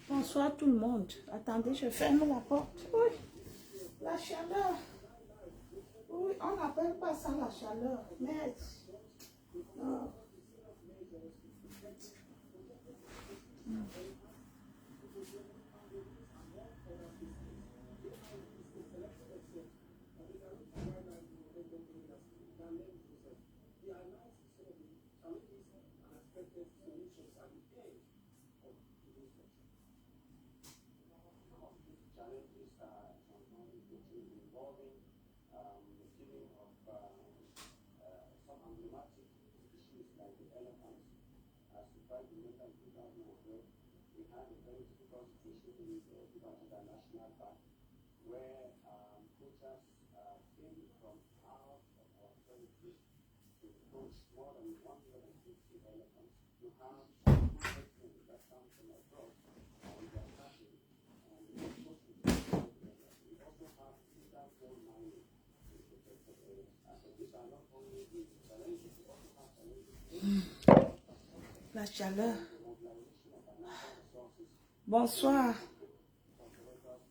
Bonsoir tout le monde. Attendez, je ferme la porte. Oui, la chaleur. Oui, on n'appelle pas ça la chaleur, mais... Non. La chaleur. Bonsoir.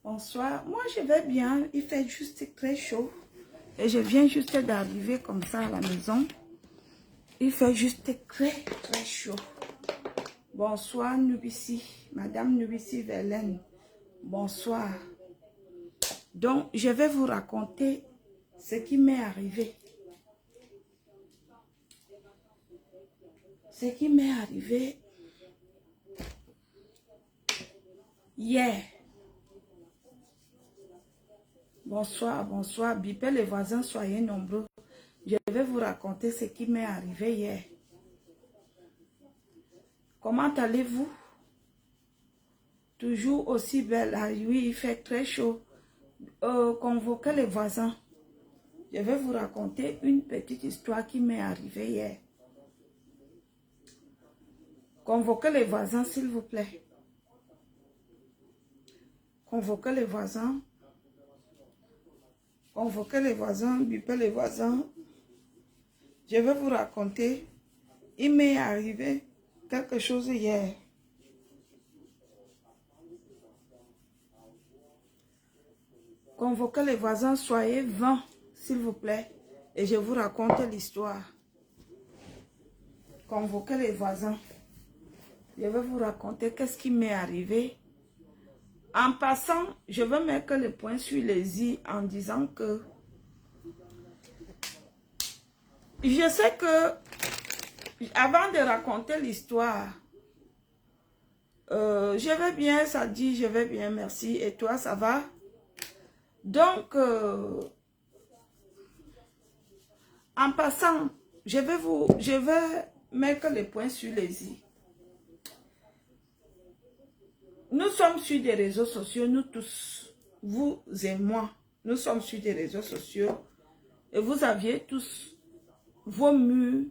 Bonsoir. Moi, je vais bien. Il fait juste très chaud. Et je viens juste d'arriver comme ça à la maison. Il fait juste très chaud. Bonsoir, Nubici. Madame Nubici Verlaine. Bonsoir. Donc, je vais vous raconter ce qui m'est arrivé. Ce qui m'est arrivé hier. Bonsoir, bonsoir. Bipez les voisins, soyez nombreux. Je vais vous raconter ce qui m'est arrivé hier. Comment allez-vous? Toujours aussi belle. Ah oui, il fait très chaud. Convoquez les voisins. Je vais vous raconter une petite histoire qui m'est arrivée hier. Convoquez les voisins, s'il vous plaît. Convoquez les voisins. Convoquez les voisins, bipez les voisins. Je vais vous raconter. Il m'est arrivé quelque chose hier. Convoquez les voisins, soyez 20, s'il vous plaît. Et je vous raconte l'histoire. Convoquez les voisins. Je vais vous raconter qu'est-ce qui m'est arrivé. En passant, je veux mettre le point sur les i en disant que je sais que avant de raconter l'histoire, je vais bien, ça dit je vais bien, merci. Et toi, ça va? Donc, en passant, je vais mettre le point sur les i. Nous sommes sur des réseaux sociaux, nous tous, vous et moi, nous sommes sur des réseaux sociaux et vous aviez tous vos murs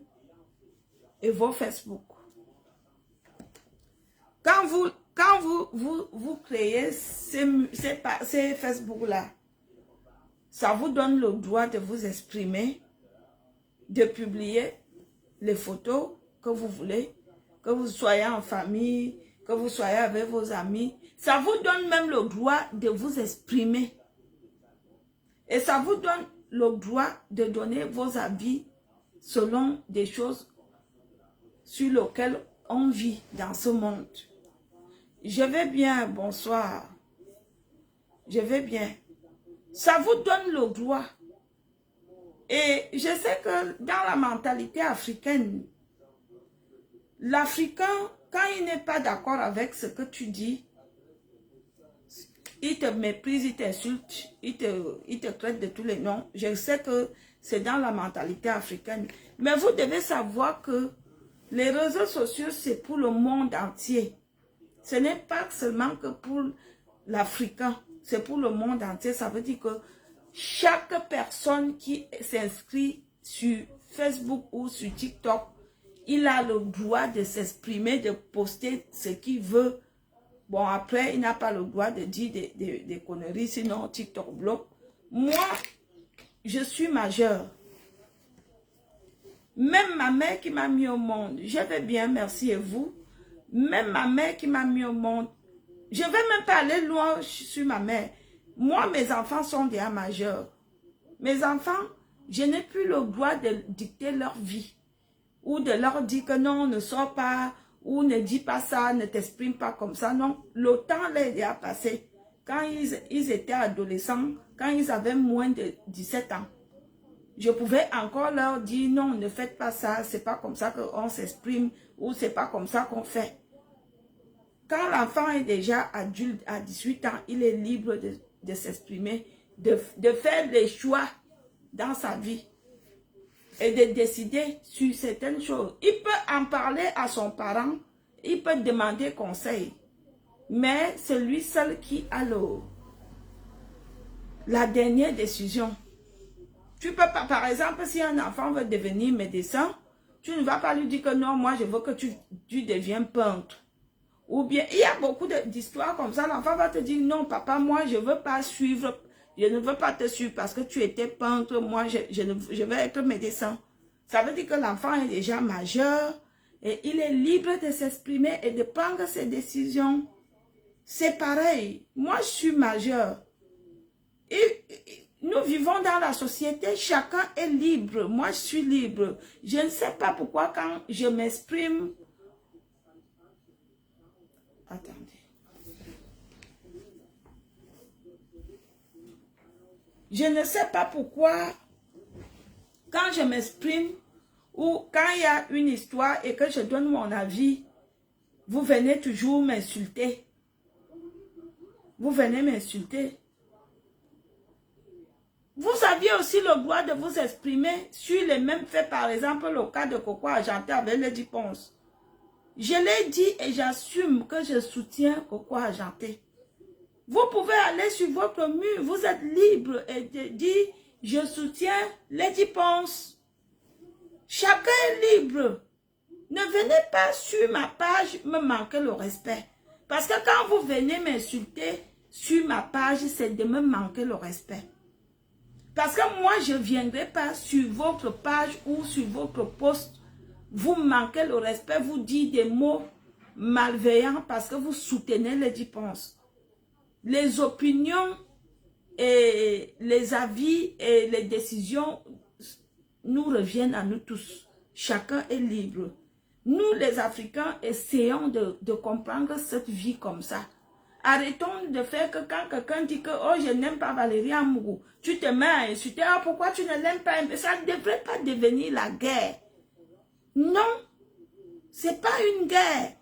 et vos Facebook. Quand vous créez ces Facebook-là, ça vous donne le droit de vous exprimer, de publier les photos que vous voulez, que vous soyez en famille, que vous soyez avec vos amis. Ça vous donne même le droit de vous exprimer. Et ça vous donne le droit de donner vos avis selon des choses sur lesquelles on vit dans ce monde. Je vais bien, bonsoir. Je vais bien. Ça vous donne le droit. Et je sais que dans la mentalité africaine, l'Africain, quand il n'est pas d'accord avec ce que tu dis, il te méprise, il t'insulte, il te traite de tous les noms. Je sais que c'est dans la mentalité africaine. Mais vous devez savoir que les réseaux sociaux, c'est pour le monde entier. Ce n'est pas seulement que pour l'Africain, c'est pour le monde entier. Ça veut dire que chaque personne qui s'inscrit sur Facebook ou sur TikTok, il a le droit de s'exprimer, de poster ce qu'il veut. Bon, après, il n'a pas le droit de dire des conneries, sinon TikTok bloque. Moi, je suis majeure. Même ma mère qui m'a mis au monde, je vais bien, merci et vous. Même ma mère qui m'a mis au monde, je ne vais même pas aller loin sur ma mère. Moi, mes enfants sont déjà majeurs. Mes enfants, je n'ai plus le droit de dicter leur vie. Ou de leur dire que non, ne sors pas, ou ne dis pas ça, ne t'exprime pas comme ça. Non, le temps là est déjà passé. Quand ils étaient adolescents, quand ils avaient moins de 17 ans, je pouvais encore leur dire non, ne faites pas ça, c'est pas comme ça qu'on s'exprime, ou c'est pas comme ça qu'on fait. Quand l'enfant est déjà adulte à 18 ans, il est libre de s'exprimer, de faire des choix dans sa vie et de décider sur certaines choses. Il peut en parler à son parent, il peut demander conseil, mais c'est lui seul qui a la dernière décision. Tu peux pas, par exemple, si un enfant veut devenir médecin, tu ne vas pas lui dire que non, moi je veux que tu deviennes peintre. Ou bien, il y a beaucoup d'histoires comme ça, l'enfant va te dire non, papa, moi je ne veux pas suivre, je ne veux pas te suivre parce que tu étais peintre, moi je veux être médecin. Ça veut dire que l'enfant est déjà majeur et il est libre de s'exprimer et de prendre ses décisions. C'est pareil, moi je suis majeur. Nous vivons dans la société, chacun est libre, moi je suis libre. Je ne sais pas pourquoi quand je m'exprime... Attendez. Je ne sais pas pourquoi, quand je m'exprime ou quand il y a une histoire et que je donne mon avis, vous venez toujours m'insulter. Vous venez m'insulter. Vous aviez aussi le droit de vous exprimer sur les mêmes faits, par exemple le cas de Coco Argenté avec Lady Ponce. Je l'ai dit et j'assume que je soutiens Coco Argenté. Vous pouvez aller sur votre mur, vous êtes libre et de dire je soutiens Lady Ponce. Chacun est libre. Ne venez pas sur ma page me manquer le respect. Parce que quand vous venez m'insulter sur ma page, c'est de me manquer le respect. Parce que moi, je ne viendrai pas sur votre page ou sur votre post, vous manquez le respect, vous dites des mots malveillants parce que vous soutenez les dépenses. Les opinions et les avis et les décisions nous reviennent à nous tous. Chacun est libre. Nous, les Africains, essayons de comprendre cette vie comme ça. Arrêtons de faire que quand quelqu'un dit que oh, je n'aime pas Valérie Amourou, tu te mets à insulter. Ah, pourquoi tu ne l'aimes pas? Ça ne devrait pas devenir la guerre. Non, c'est pas une guerre.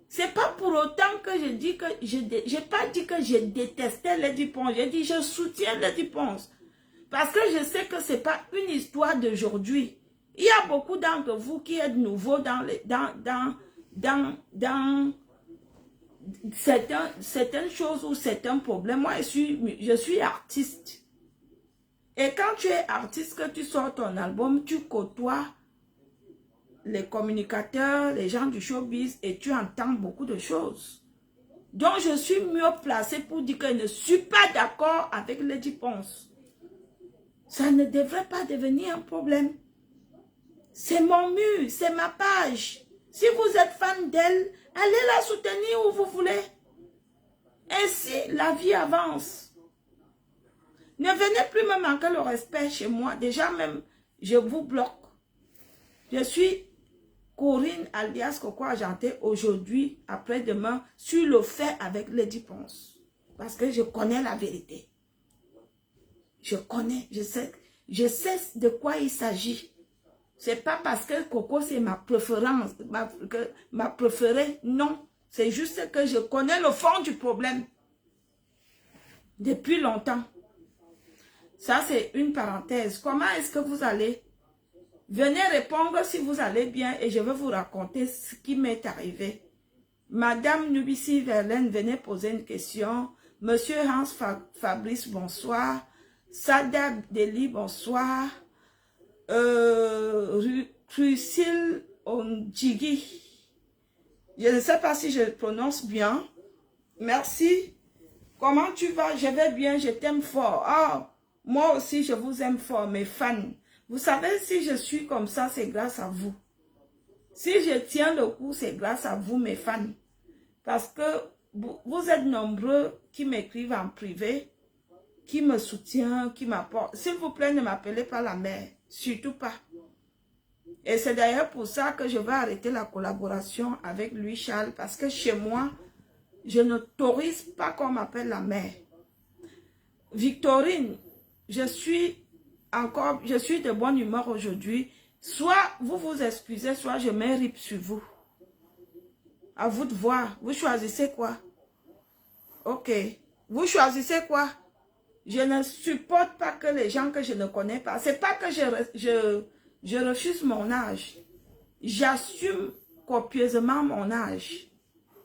C'est pas pour autant que je dis que j'ai pas dit que je détestais Lady Ponce. J'ai dit je soutiens Lady Ponce. Parce que je sais que c'est pas une histoire d'aujourd'hui. Il y a beaucoup d'entre vous qui êtes nouveaux dans certaines choses ou certains problèmes. Moi, je suis artiste. Et quand tu es artiste, que tu sors ton album, tu côtoies les communicateurs, les gens du showbiz et tu entends beaucoup de choses. Donc, je suis mieux placée pour dire que je ne suis pas d'accord avec Lady Ponce. Ça ne devrait pas devenir un problème. C'est mon mur, c'est ma page. Si vous êtes fan d'elle, allez la soutenir où vous voulez. Ainsi, la vie avance. Ne venez plus me manquer le respect chez moi. Déjà même, je vous bloque. Je suis Corinne alias Coco Argenté aujourd'hui, après-demain, sur le fait avec Lady Ponce. Parce que je connais la vérité. Je connais, je sais de quoi il s'agit. C'est pas parce que Coco c'est ma préférence, ma préférée, non. C'est juste que je connais le fond du problème. depuis longtemps. Ça, c'est une parenthèse. Comment est-ce que vous allez? Venez répondre si vous allez bien et je vais vous raconter ce qui m'est arrivé. Madame Nubici Verlaine, venez poser une question. Monsieur Hans Fabrice, bonsoir. Sada Deli, bonsoir. Crucille Onjigi. Je ne sais pas si je le prononce bien. Merci. Comment tu vas? Je vais bien, je t'aime fort. Ah, moi aussi, je vous aime fort, mes fans. Vous savez, si je suis comme ça, c'est grâce à vous. Si je tiens le coup, c'est grâce à vous, mes fans. Parce que vous êtes nombreux qui m'écrivent en privé, qui me soutiennent, qui m'apportent. S'il vous plaît, ne m'appelez pas la mère. Surtout pas. Et c'est d'ailleurs pour ça que je vais arrêter la collaboration avec lui, Charles. Parce que chez moi, je n'autorise pas qu'on m'appelle la mère. Victorine, je suis de bonne humeur aujourd'hui. Soit vous vous excusez, soit je mets rip sur vous. À vous de voir. Vous choisissez quoi? Ok. Vous choisissez quoi? Je ne supporte pas que les gens que je ne connais pas. C'est pas que je refuse mon âge. J'assume copieusement mon âge.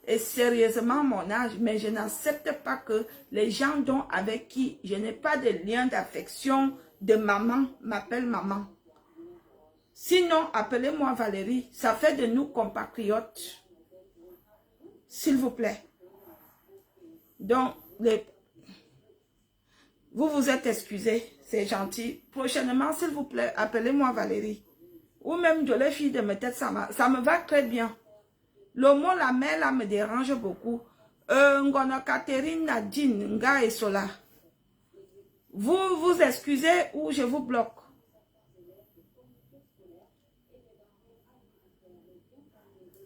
Et sérieusement mon âge. Mais je n'accepte pas que les gens avec qui je n'ai pas de lien d'affection de maman m'appellent maman. Sinon, appelez-moi Valérie. Ça fait de nous compatriotes. S'il vous plaît. Donc, vous vous êtes excusés. C'est gentil. Prochainement, s'il vous plaît, appelez-moi Valérie. Ou même de les filles de mes têtes, ça me va très bien. Le mot la mère là me dérange beaucoup. Ngona Catherine Nadine, Nga et Sola. Vous vous excusez ou je vous bloque.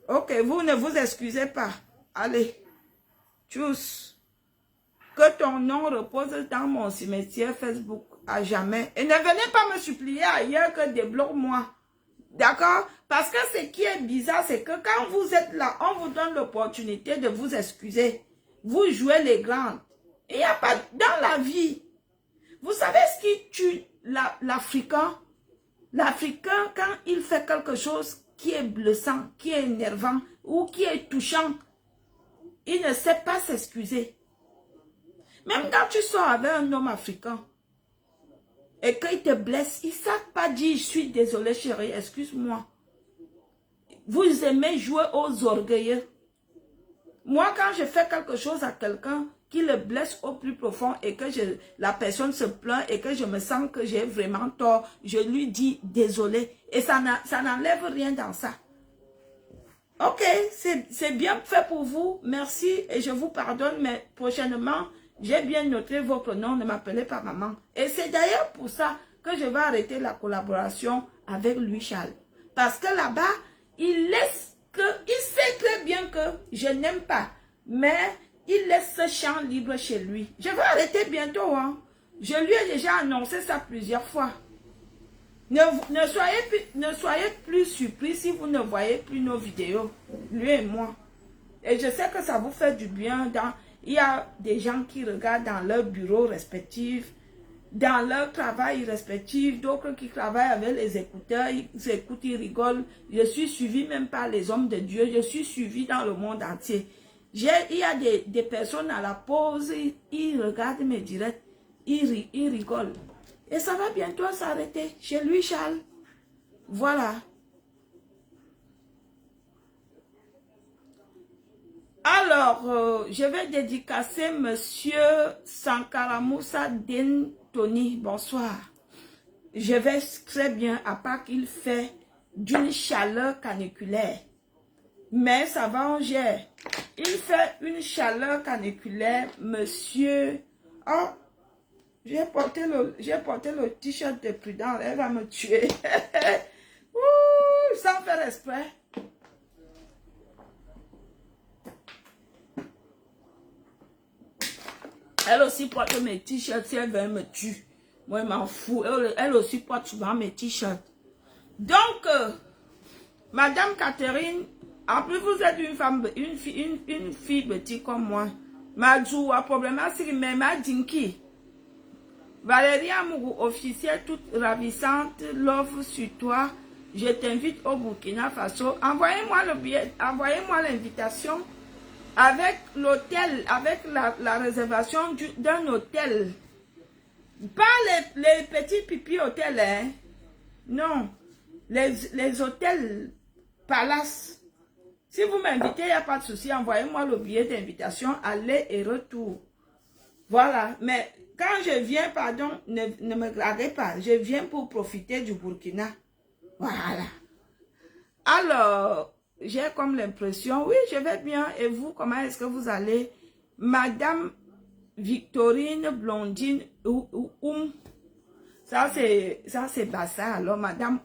Ok, vous ne vous excusez pas. Allez. Tchuss. Que ton nom repose dans mon cimetière Facebook à jamais. Et ne venez pas me supplier ailleurs que débloque-moi. D'accord? Parce que ce qui est bizarre, c'est que quand vous êtes là, on vous donne l'opportunité de vous excuser. Vous jouez les grandes. Il n'y a pas dans la vie. Vous savez ce qui tue l'Africain? L'Africain, quand il fait quelque chose qui est blessant, qui est énervant ou qui est touchant, il ne sait pas s'excuser. Même quand tu sors avec un homme africain et qu'il te blesse, il ne sait pas dire « je suis désolé chérie, excuse-moi ». Vous aimez jouer aux orgueilleux. Moi, quand je fais quelque chose à quelqu'un qui le blesse au plus profond et que la personne se plaint et que je me sens que j'ai vraiment tort, je lui dis désolé. Et ça n'enlève rien dans ça. Ok, c'est bien fait pour vous. Merci et je vous pardonne, mais prochainement, j'ai bien noté votre nom, ne m'appelez pas maman. Et c'est d'ailleurs pour ça que je vais arrêter la collaboration avec Louis Charles. Parce que là-bas, il sait très bien que je n'aime pas, mais il laisse ce champ libre chez lui. Je vais arrêter bientôt, hein. Je lui ai déjà annoncé ça plusieurs fois. Ne soyez plus surpris si vous ne voyez plus nos vidéos, lui et moi. Et je sais que ça vous fait du bien. Il y a des gens qui regardent dans leur bureau respectif, dans leur travail respectif, d'autres qui travaillent avec les écouteurs, ils écoutent, ils rigolent. Je suis suivi même par les hommes de Dieu, je suis suivi dans le monde entier. Il y a des personnes à la pause, ils regardent mes directs, ils rigolent. Et ça va bientôt s'arrêter chez lui, Charles. Voilà. Alors, je vais dédicacer Monsieur Sankaramoussa Den Tony. Bonsoir. Je vais très bien, à part qu'il fait d'une chaleur caniculaire. Mais ça va en gère. Il fait une chaleur caniculaire, monsieur. Oh, j'ai porté le t-shirt de Prudence. Elle va me tuer. Ouh, sans faire exprès. Elle aussi porte mes t-shirts si elle veut me tuer. Moi, je m'en fous. Elle aussi porte souvent mes t-shirts. Donc, Madame Catherine, en plus vous êtes une fille petite comme moi. Majou a problème si Mema Dinky. Valérie Amourou, officielle toute ravissante, l'offre sur toi. Je t'invite au Burkina Faso. Envoyez-moi le billet, envoyez-moi l'invitation avec l'hôtel, avec la réservation d'un hôtel. Pas les petits pipi hôtels, hein. Non, les hôtels palace. Si vous m'invitez, il n'y a pas de souci, envoyez-moi le billet d'invitation, aller et retour. Voilà, mais quand je viens, pardon, ne me gardez pas, je viens pour profiter du Burkina. Voilà. Alors, j'ai comme l'impression, oui, je vais bien, et vous, comment est-ce que vous allez? Madame Victorine Blondine ça c'est Bassa, alors Madame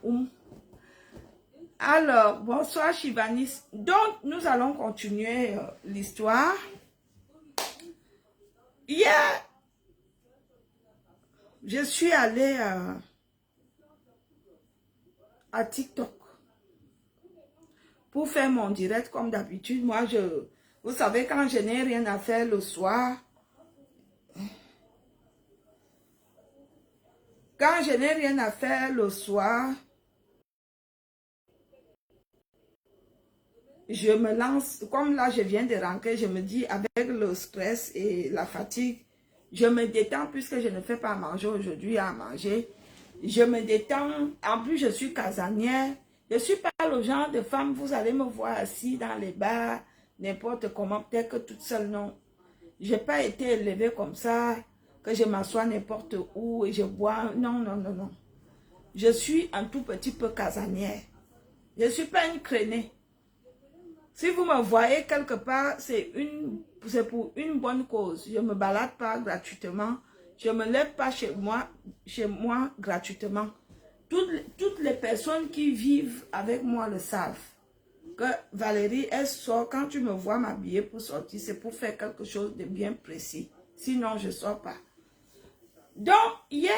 Alors, bonsoir Chivanis. Donc, nous allons continuer l'histoire. Hier, je suis allée à TikTok pour faire mon direct comme d'habitude. Moi, vous savez, quand je n'ai rien à faire le soir, je me lance, comme là je viens de rentrer, je me dis avec le stress et la fatigue, je me détends puisque je ne fais pas à manger aujourd'hui à manger. Je me détends, en plus je suis casanière, je ne suis pas le genre de femme, vous allez me voir assis dans les bars, n'importe comment, peut-être que toute seule, non. Je n'ai pas été élevée comme ça, que je m'assois n'importe où et je bois, non, non, non, non. Je suis un tout petit peu casanière. Je ne suis pas une crénée. Si vous me voyez quelque part, c'est pour une bonne cause. Je ne me balade pas gratuitement. Je ne me lève pas chez moi gratuitement. Toutes les personnes qui vivent avec moi le savent. Que Valérie, elle sort, quand tu me vois m'habiller pour sortir, c'est pour faire quelque chose de bien précis. Sinon, je ne sors pas. Donc, hier,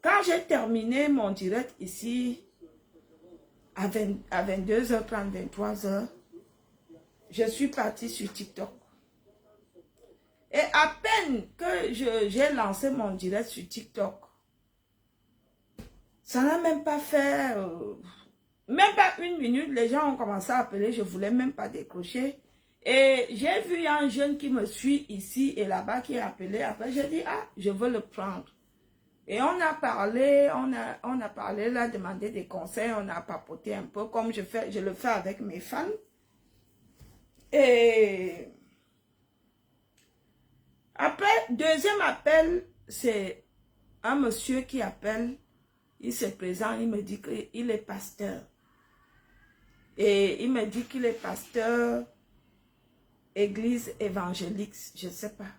quand j'ai terminé mon direct ici, à 22h30, 23h, je suis partie sur TikTok. Et à peine que j'ai lancé mon direct sur TikTok, ça n'a même pas fait, même pas une minute, les gens ont commencé à appeler, je ne voulais même pas décrocher. Et j'ai vu un jeune qui me suit ici et là-bas qui a appelé. Après, j'ai dit, ah, je veux le prendre. Et on a parlé, on a parlé, là, demandé des conseils, on a papoté un peu comme je le fais avec mes fans. Et après, deuxième appel, c'est un monsieur qui appelle, il se présente, il me dit qu'il est pasteur. Et il me dit qu'il est pasteur, église évangélique, je ne sais pas.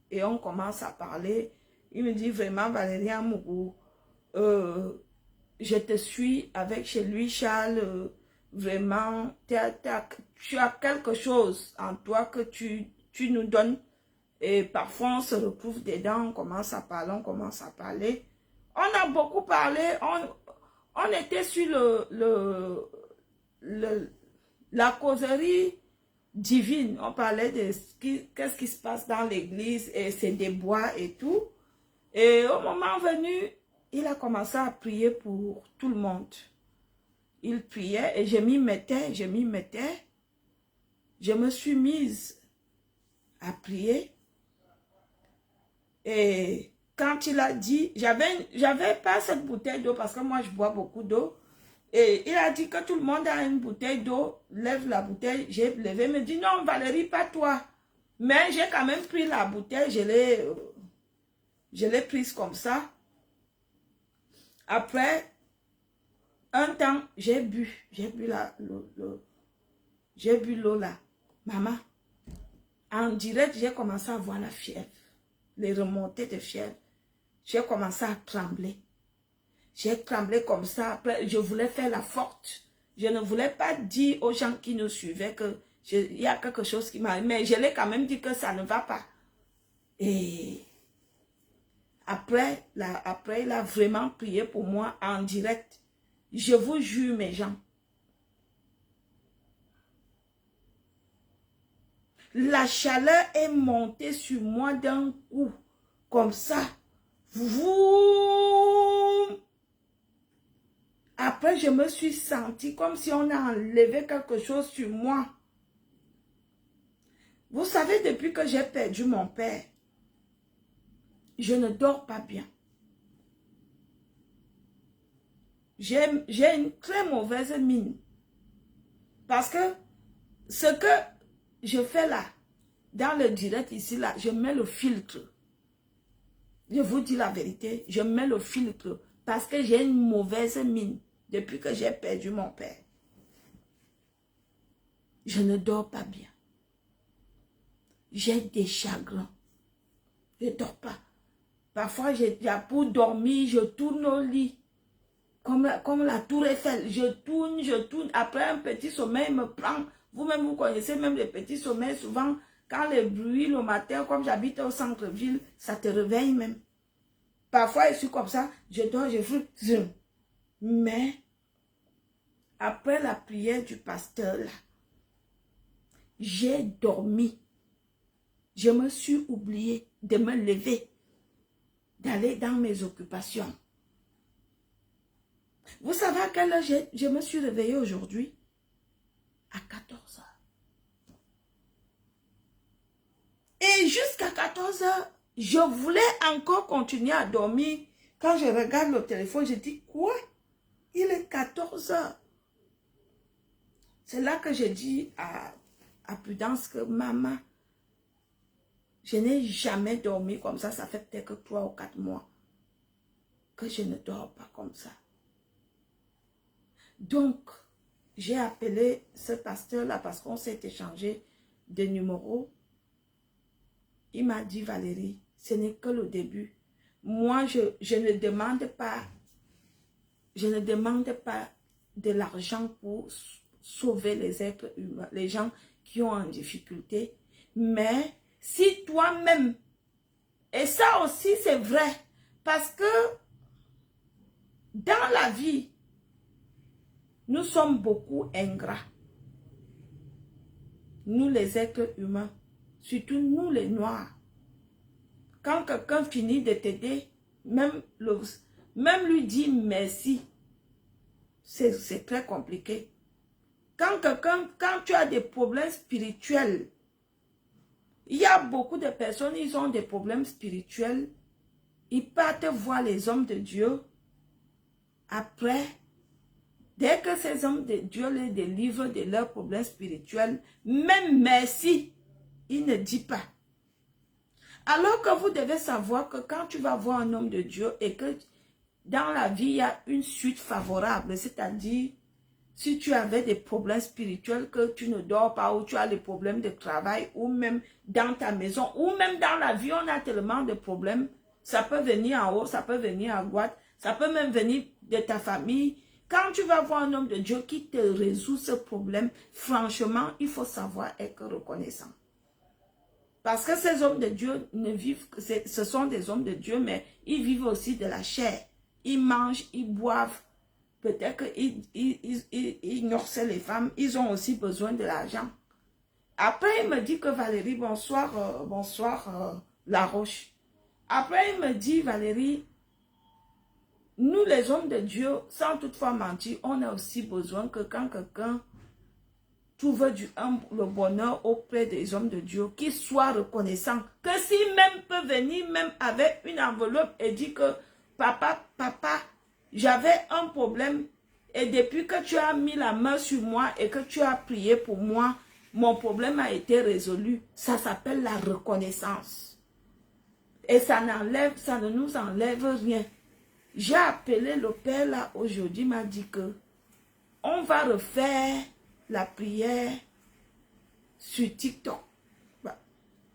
Et on commence à parler. Il me dit vraiment, Valérie Amourou, je te suis avec chez lui, Charles, vraiment, tu as quelque chose en toi que tu nous donnes. Et parfois, on se retrouve dedans, on commence à parler, On a beaucoup parlé, on était sur la causerie divine. On parlait de qu'est-ce qui se passe dans l'église et ses déboires et tout. Et au moment venu, il a commencé à prier pour tout le monde. Il priait et je m'y mettais. Je me suis mise à prier. Et quand il a dit, j'avais pas cette bouteille d'eau parce que moi je bois beaucoup d'eau. Et il a dit que tout le monde a une bouteille d'eau, lève la bouteille. J'ai levé, il me dit non Valérie, pas toi. Mais j'ai quand même pris la bouteille, je l'ai prise comme ça. Après un temps, j'ai bu l'eau là. Maman, en direct, j'ai commencé à voir la fièvre, les remontées de fièvre. J'ai commencé à trembler. J'ai tremblé comme ça. Après, je voulais faire la forte. Je ne voulais pas dire aux gens qui nous suivaient qu'il y a quelque chose qui m'arrive. Mais je l'ai quand même dit que ça ne va pas. Et après, il a vraiment prié pour moi en direct. Je vous jure, mes gens. La chaleur est montée sur moi d'un coup, comme ça. Vroom. Après, je me suis sentie comme si on a enlevé quelque chose sur moi. Vous savez, depuis que j'ai perdu mon père, je ne dors pas bien. J'ai une très mauvaise mine. Parce que ce que je fais là, dans le direct ici, là, je mets le filtre. Je vous dis la vérité, je mets le filtre parce que j'ai une mauvaise mine depuis que j'ai perdu mon père. Je ne dors pas bien. J'ai des chagrins. Je ne dors pas. Parfois, pour dormir, je tourne au lit. Comme la tour Eiffel. Je tourne. Après, un petit sommeil me prend. Vous-même, vous connaissez même les petits sommeils. Souvent, quand les bruits le matin, comme j'habite au centre-ville, ça te réveille même. Parfois, je suis comme ça. Je dors, je fais. Mais, après la prière du pasteur, là, j'ai dormi. Je me suis oublié de me lever, d'aller dans mes occupations. Vous savez à quelle heure je me suis réveillée aujourd'hui? À 14 heures. Et jusqu'à 14 heures, je voulais encore continuer à dormir. Quand je regarde le téléphone, je dis, quoi? Il est 14 heures. C'est là que je dis à Prudence que maman, je n'ai jamais dormi comme ça. Ça fait peut-être 3 ou 4 mois que je ne dors pas comme ça. Donc, j'ai appelé ce pasteur-là parce qu'on s'est échangé des numéros. Il m'a dit, Valérie, ce n'est que le début. Moi, je ne demande pas de l'argent pour sauver les êtres humains, les gens qui ont en difficulté. Mais si toi-même, et ça aussi c'est vrai, parce que dans la vie, nous sommes beaucoup ingrats. Nous les êtres humains, surtout nous les noirs. Quand quelqu'un finit de t'aider, même lui dire merci, c'est très compliqué. Quand tu as des problèmes spirituels, il y a beaucoup de personnes, ils ont des problèmes spirituels, ils partent voir les hommes de Dieu. Après, dès que ces hommes de Dieu les délivrent de leurs problèmes spirituels, même merci, il ne dit pas. Alors que vous devez savoir que quand tu vas voir un homme de Dieu et que dans la vie, il y a une suite favorable, c'est-à-dire, si tu avais des problèmes spirituels, que tu ne dors pas, ou tu as des problèmes de travail, ou même dans ta maison, ou même dans la vie, on a tellement de problèmes. Ça peut venir en haut, ça peut venir à droite, ça peut même venir de ta famille. Quand tu vas voir un homme de Dieu qui te résout ce problème, franchement, il faut savoir être reconnaissant. Parce que ces hommes de Dieu ne vivent, ce sont des hommes de Dieu, mais ils vivent aussi de la chair. Ils mangent, ils boivent. Peut-être qu'ils nourrissent les femmes. Ils ont aussi besoin de l'argent. Après, il me dit que Valérie, bonsoir, bonsoir, La Roche. Après, il me dit, Valérie, nous les hommes de Dieu, sans toutefois mentir, on a aussi besoin que quand quelqu'un trouve le bonheur auprès des hommes de Dieu, qu'il soit reconnaissant. Que s'il même peut venir même avec une enveloppe et dire que papa, j'avais un problème et depuis que tu as mis la main sur moi et que tu as prié pour moi, mon problème a été résolu. Ça s'appelle la reconnaissance. Et ça ne nous enlève rien. J'ai appelé le père là aujourd'hui, m'a dit que on va refaire la prière sur TikTok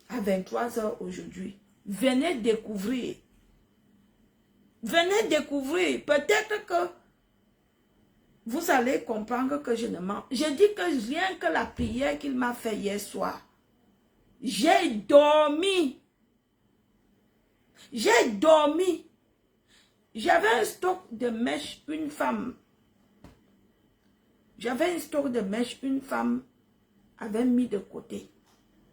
à 23 h aujourd'hui. Venez découvrir. Venez découvrir. Peut-être que vous allez comprendre que je ne mens. Je dis que rien que la prière qu'il m'a fait hier soir, j'ai dormi. J'ai dormi. J'avais un stock de mèches, une femme. J'avais un stock de mèches, une femme avait mis de côté.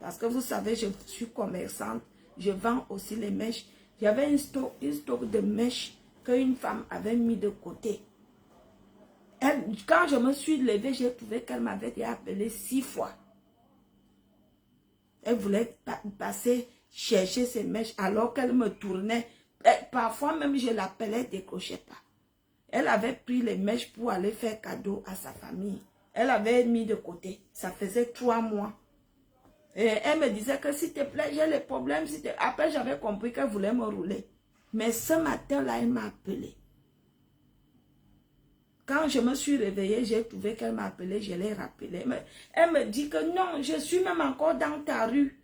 Parce que vous savez, je suis commerçante. Je vends aussi les mèches. J'avais une stock de mèches qu'une femme avait mis de côté. Quand je me suis levée, j'ai trouvé qu'elle m'avait déjà appelé 6 fois. Elle voulait passer chercher ses mèches alors qu'elle me tournait. Parfois même, je l'appelais, elle ne décrochait pas. Elle avait pris les mèches pour aller faire cadeau à sa famille. Elle avait mis de côté. Ça faisait 3 mois. Et elle me disait que s'il te plaît, j'ai les problèmes. Après, j'avais compris qu'elle voulait me rouler. Mais ce matin-là, elle m'a appelé. Quand je me suis réveillée, j'ai trouvé qu'elle m'a appelé, je l'ai rappelé. Elle me dit que non, je suis même encore dans ta rue.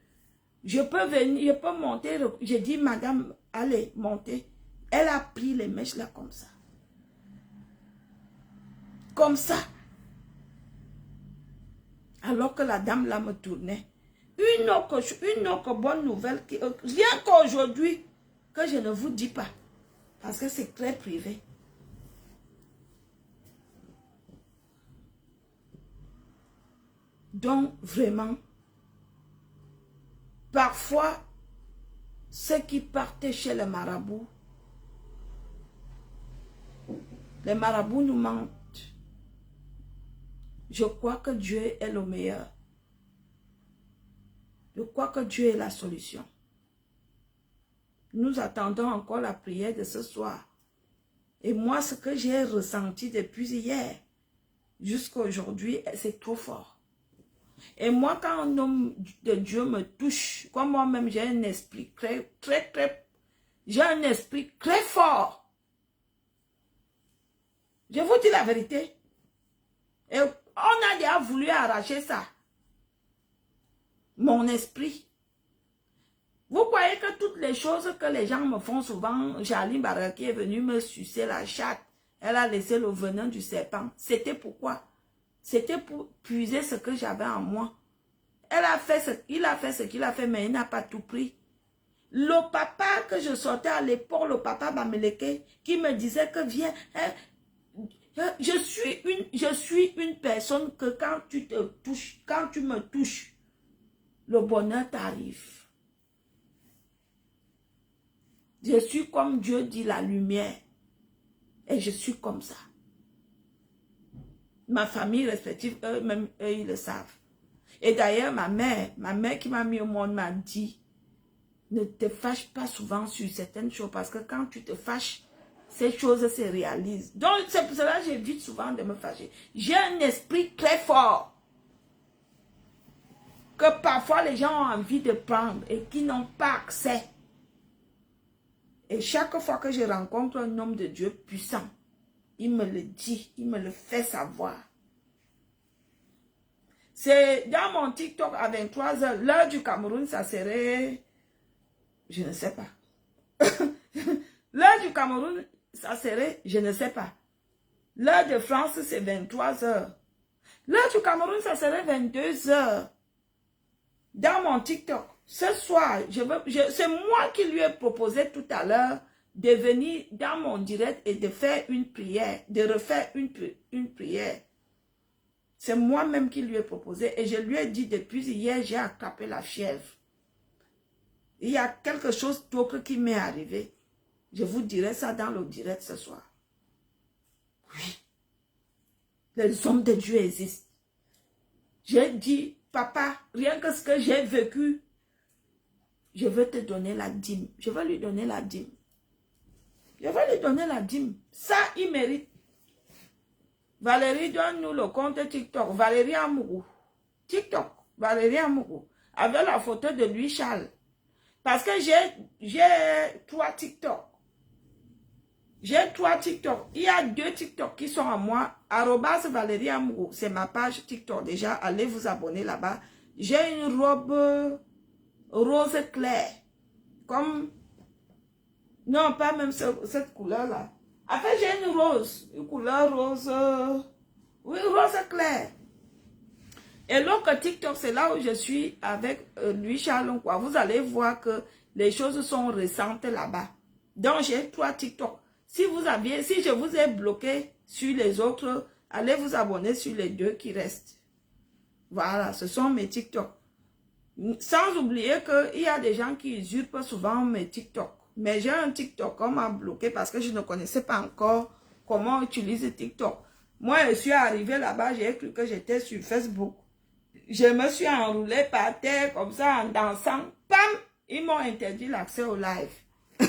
Je peux venir, je peux monter. J'ai dit, madame, allez, montez. Elle a pris les mèches là comme ça. Comme ça. Alors que la dame là me tournait. Une autre bonne nouvelle, rien qu'aujourd'hui, que je ne vous dis pas. Parce que c'est très privé. Donc, vraiment, parfois, ceux qui partaient chez les marabouts nous mentent. Je crois que Dieu est le meilleur. Je crois que Dieu est la solution. Nous attendons encore la prière de ce soir. Et moi, ce que j'ai ressenti depuis hier jusqu'à aujourd'hui, c'est trop fort. Et moi, quand un homme de Dieu me touche, comme moi-même, j'ai un esprit j'ai un esprit très fort. Je vous dis la vérité. Et on a déjà voulu arracher ça. Mon esprit. Vous croyez que toutes les choses que les gens me font souvent, Jaline Baraki est venue me sucer la chatte. Elle a laissé le venin du serpent. C'était pourquoi? C'était pour puiser ce que j'avais en moi. Il a fait ce qu'il a fait, mais il n'a pas tout pris. Le papa que je sortais à l'époque, le papa Bameleke, qui me disait que viens, je suis une personne que quand tu me touches, le bonheur t'arrive. Je suis comme Dieu dit la lumière. Et je suis comme ça. Ma famille respective, eux-mêmes, eux, ils le savent. Et d'ailleurs, ma mère qui m'a mis au monde m'a dit, ne te fâche pas souvent sur certaines choses parce que quand tu te fâches, ces choses se réalisent. Donc, c'est pour cela que j'évite souvent de me fâcher. J'ai un esprit très fort que parfois les gens ont envie de prendre et qui n'ont pas accès. Et chaque fois que je rencontre un homme de Dieu puissant, il me le dit, il me le fait savoir. C'est dans mon TikTok à 23h, l'heure du Cameroun, ça serait, je ne sais pas. L'heure du Cameroun, ça serait, je ne sais pas. L'heure de France, c'est 23h. L'heure du Cameroun, ça serait 22h. Dans mon TikTok, ce soir, c'est moi qui lui ai proposé tout à l'heure de venir dans mon direct et de faire une prière, de refaire une prière. C'est moi-même qui lui ai proposé et je lui ai dit depuis hier, j'ai attrapé la fièvre. Il y a quelque chose d'autre qui m'est arrivé. Je vous dirai ça dans le direct ce soir. Oui. Les hommes de Dieu existent. J'ai dit, papa, rien que ce que j'ai vécu, je veux te donner la dîme. Je vais lui donner la dîme. Je vais lui donner la dîme. Ça, il mérite. Valérie, donne-nous le compte TikTok. Valérie Amourou. TikTok. Valérie Amourou. Avec la photo de Louis Charles. Parce que j'ai 3 TikTok. J'ai 3 TikTok. Il y a 2 TikTok qui sont à moi. @Valérie Amourou. C'est ma page TikTok. Déjà, allez vous abonner là-bas. J'ai une robe rose clair. Comme... Non, pas même cette couleur-là. Après, j'ai une rose. Une couleur rose... oui, rose clair. Et l'autre TikTok, c'est là où je suis avec Louis Charles. Quoi. Vous allez voir que les choses sont récentes là-bas. Donc, j'ai 3 TikTok. Si je vous ai bloqué sur les autres, allez vous abonner sur les 2 qui restent. Voilà, ce sont mes TikTok. Sans oublier qu'il y a des gens qui usurpent souvent mes TikTok. Mais j'ai un TikTok qu'on m'a bloqué parce que je ne connaissais pas encore comment utiliser TikTok. Moi, je suis arrivée là-bas, j'ai cru que j'étais sur Facebook. Je me suis enroulée par terre comme ça en dansant. Pam! Ils m'ont interdit l'accès au live. Il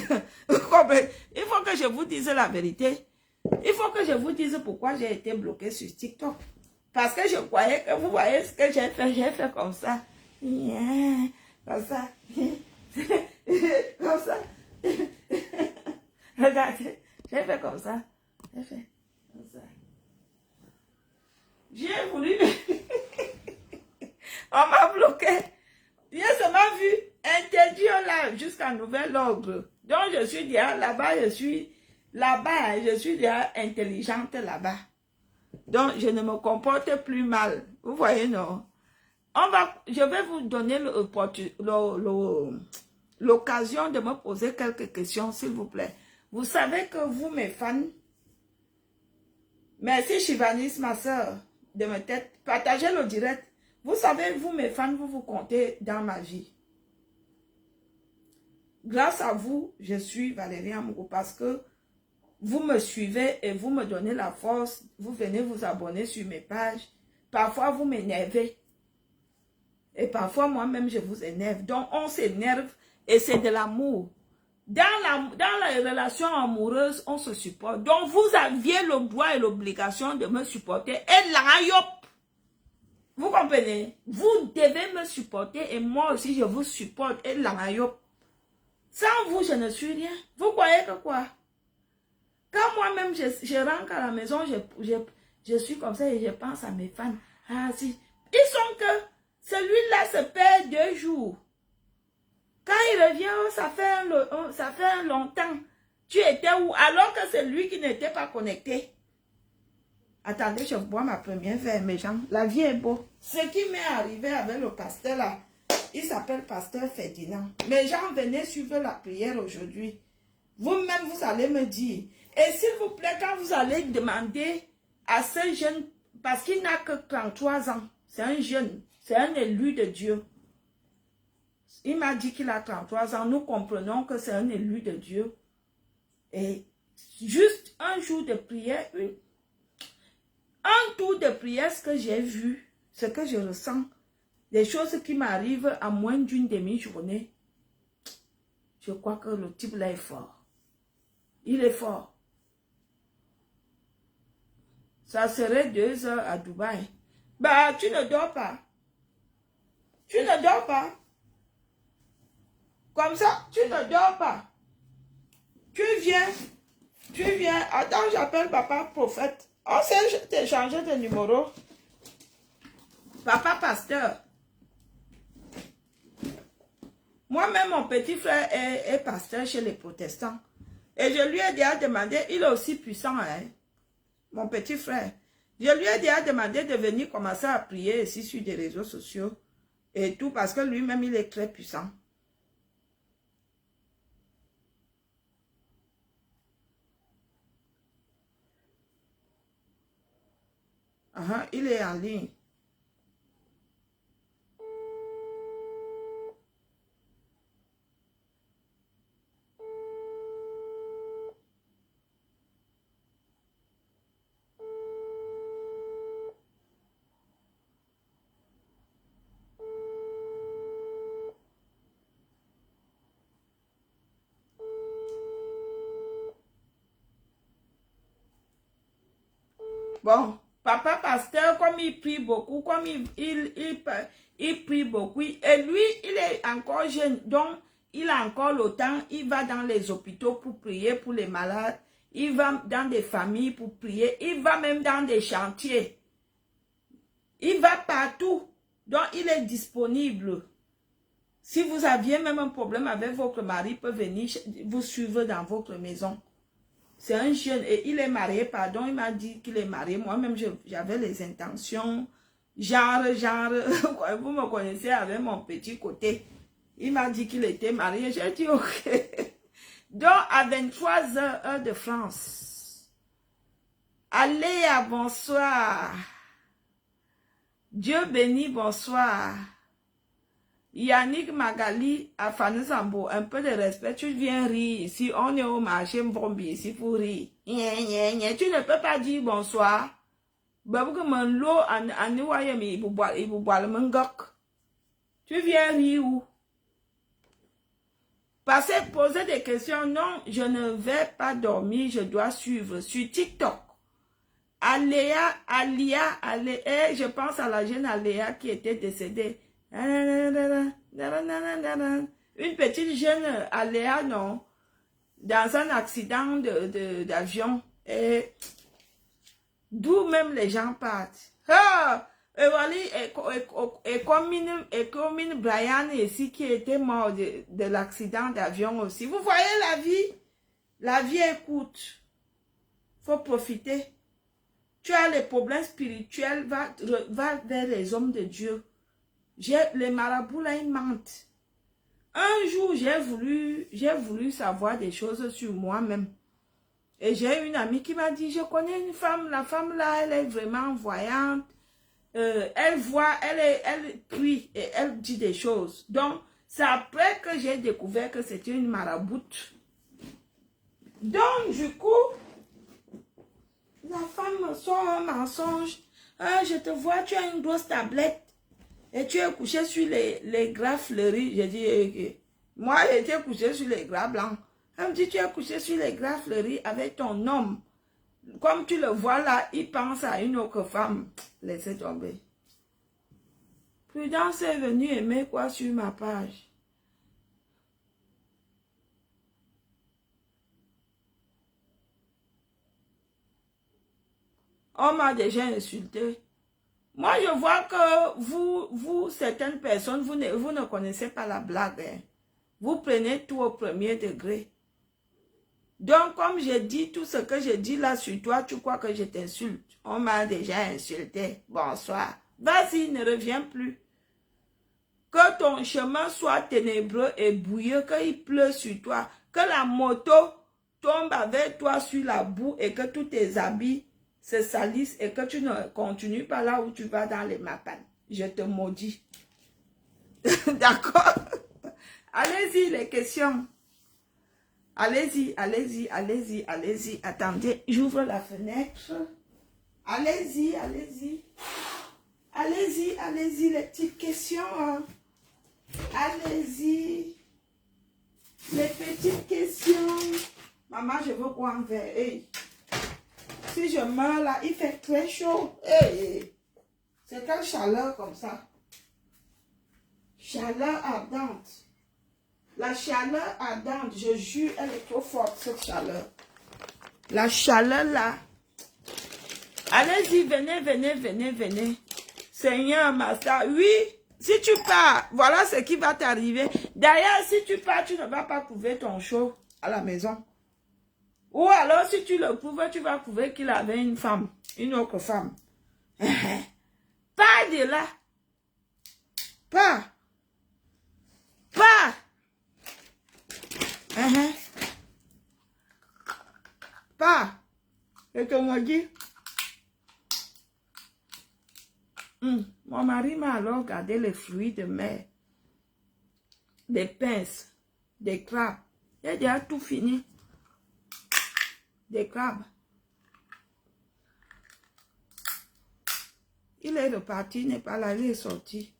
faut que je vous dise la vérité. Il faut que je vous dise pourquoi j'ai été bloquée sur TikTok. Parce que je croyais que vous voyez ce que j'ai fait comme ça. Comme ça. Comme ça. Regardez, j'ai fait comme ça. J'ai fait comme ça. J'ai voulu... On m'a bloqué. J'ai seulement vu interdit au live jusqu'à nouvel ordre. Donc je suis déjà là-bas, je suis déjà intelligente là-bas. Donc je ne me comporte plus mal. Vous voyez, non? Je vais vous donner l'occasion de me poser quelques questions, s'il vous plaît. Vous savez que vous, mes fans, merci Chivanis, ma soeur, de me tête, partagez le direct. Vous savez, vous, mes fans, vous vous comptez dans ma vie. Grâce à vous, je suis Valérie Amourou parce que vous me suivez et vous me donnez la force. Vous venez vous abonner sur mes pages. Parfois, vous m'énervez. Et parfois, moi-même, je vous énerve. Donc, on s'énerve et c'est de l'amour. Dans la relation amoureuse, on se supporte. Donc, vous aviez le droit et l'obligation de me supporter. Et là, vous comprenez? Vous devez me supporter et moi aussi, je vous supporte. Et là, sans vous, je ne suis rien. Vous croyez que quoi? Quand moi-même, je rentre à la maison, je suis comme ça et je pense à mes fans. Ah, si. Ils sont que celui-là se perd 2 jours. Quand il revient, ça fait longtemps. Tu étais où? Alors que c'est lui qui n'était pas connecté. Attendez, je bois ma première verre, mes gens. La vie est beau. Ce qui m'est arrivé avec le pasteur là, il s'appelle pasteur Ferdinand. Mes gens, venez suivre la prière aujourd'hui. Vous-même, vous allez me dire. Et s'il vous plaît, quand vous allez demander à ce jeune, parce qu'il n'a que 33 ans, c'est un jeune, c'est un élu de Dieu. Il m'a dit qu'il a 33 ans, nous comprenons que c'est un élu de Dieu. Et juste un jour de prière, un tour de prière, ce que j'ai vu, ce que je ressens, des choses qui m'arrivent à moins d'une demi-journée, je crois que le type là est fort. Il est fort. Ça serait 2 heures à Dubaï. Bah, tu ne dors pas. Tu ne dors pas. Comme ça, tu ne dors pas. Tu viens. Attends, j'appelle papa prophète. On s'est échangé de numéro. Papa pasteur. Moi-même, mon petit frère est pasteur chez les protestants. Et je lui ai déjà demandé, il est aussi puissant, hein, mon petit frère. Je lui ai déjà demandé de venir commencer à prier ici sur des réseaux sociaux et tout, parce que lui-même, il est très puissant. Il est en ligne. Bon, papa pasteur, comme il prie beaucoup, comme il prie beaucoup, et lui, il est encore jeune, donc il a encore le temps, il va dans les hôpitaux pour prier pour les malades, il va dans des familles pour prier, il va même dans des chantiers, il va partout, donc il est disponible. Si vous aviez même un problème avec votre mari, il peut venir vous suivre dans votre maison. C'est un jeune et il est marié, pardon, il m'a dit qu'il est marié. Moi-même, j'avais les intentions, genre, vous me connaissez avec mon petit côté. Il m'a dit qu'il était marié, j'ai dit ok. Donc, à 23 heures, heure de France. Allez, bonsoir. Dieu bénit, bonsoir. Yannick Magali, Afani Sambo, un peu de respect, tu viens rire ici, on est au marché Mbombi ici pour rire. Tu ne peux pas dire bonsoir. Tu viens rire où? Passer, poser des questions. Non, je ne vais pas dormir, je dois suivre sur TikTok. Aléa, je pense à la jeune Aléa qui était décédée. Une petite jeune Aléa, non, dans un accident d'avion. Et d'où même les gens partent. Ah, et voilà, et comme Brian ici qui était mort de l'accident d'avion aussi. Vous voyez la vie écoute. Faut profiter. Tu as les problèmes spirituels, va vers les hommes de Dieu. Les marabouts là, ils mentent. Un jour, j'ai voulu savoir des choses sur moi-même. Et j'ai une amie qui m'a dit, je connais une femme, la femme là, elle est vraiment voyante. Elle voit, elle prie et elle dit des choses. Donc, c'est après que j'ai découvert que c'était une maraboute. Donc, du coup, la femme sort un mensonge. Ah, je te vois, tu as une grosse tablette. Et tu es couché sur les gras fleuris. J'ai dit, moi, j'étais couché sur les gras blancs. Elle me dit, tu es couché sur les gras fleuris avec ton homme. Comme tu le vois là, il pense à une autre femme. Laissez tomber. Prudence est venue aimer quoi sur ma page. On m'a déjà insulté. Moi, je vois que vous, certaines personnes, vous ne connaissez pas la blague. Hein. Vous prenez tout au premier degré. Donc, comme je dis tout ce que je dis là sur toi, tu crois que je t'insulte. On m'a déjà insulté. Bonsoir. Vas-y, ne reviens plus. Que ton chemin soit ténébreux et bouilleux, qu'il pleut sur toi. Que la moto tombe avec toi sur la boue et que tous tes habits se salissent et que tu ne continues pas là où tu vas dans les mapanes. Je te maudis. D'accord? Allez-y, les questions. Allez-y, allez-y, allez-y, allez-y. Attendez, j'ouvre la fenêtre. Allez-y, allez-y. Allez-y, allez-y, les petites questions. Hein. Allez-y. Les petites questions. Maman, je veux boire un verre. Hey. Si je meurs là, il fait très chaud. Hey. C'est quelle chaleur comme ça? Chaleur ardente. La chaleur ardente, je jure, elle est trop forte, cette chaleur. La chaleur là. Allez-y, venez, venez, venez, venez. Seigneur, Master, oui, si tu pars, voilà ce qui va t'arriver. D'ailleurs, si tu pars, tu ne vas pas trouver ton chaud à la maison. Ou alors, si tu le trouves, tu vas trouver qu'il avait une femme, une autre femme. Pas de là. Pas. Pas. Pas. Et que moi dit. Mon mari m'a alors gardé les fruits de mer, des pinces, des crabes. Il a déjà tout fini. Des crabes. Il est reparti, il n'est pas là, il est sorti.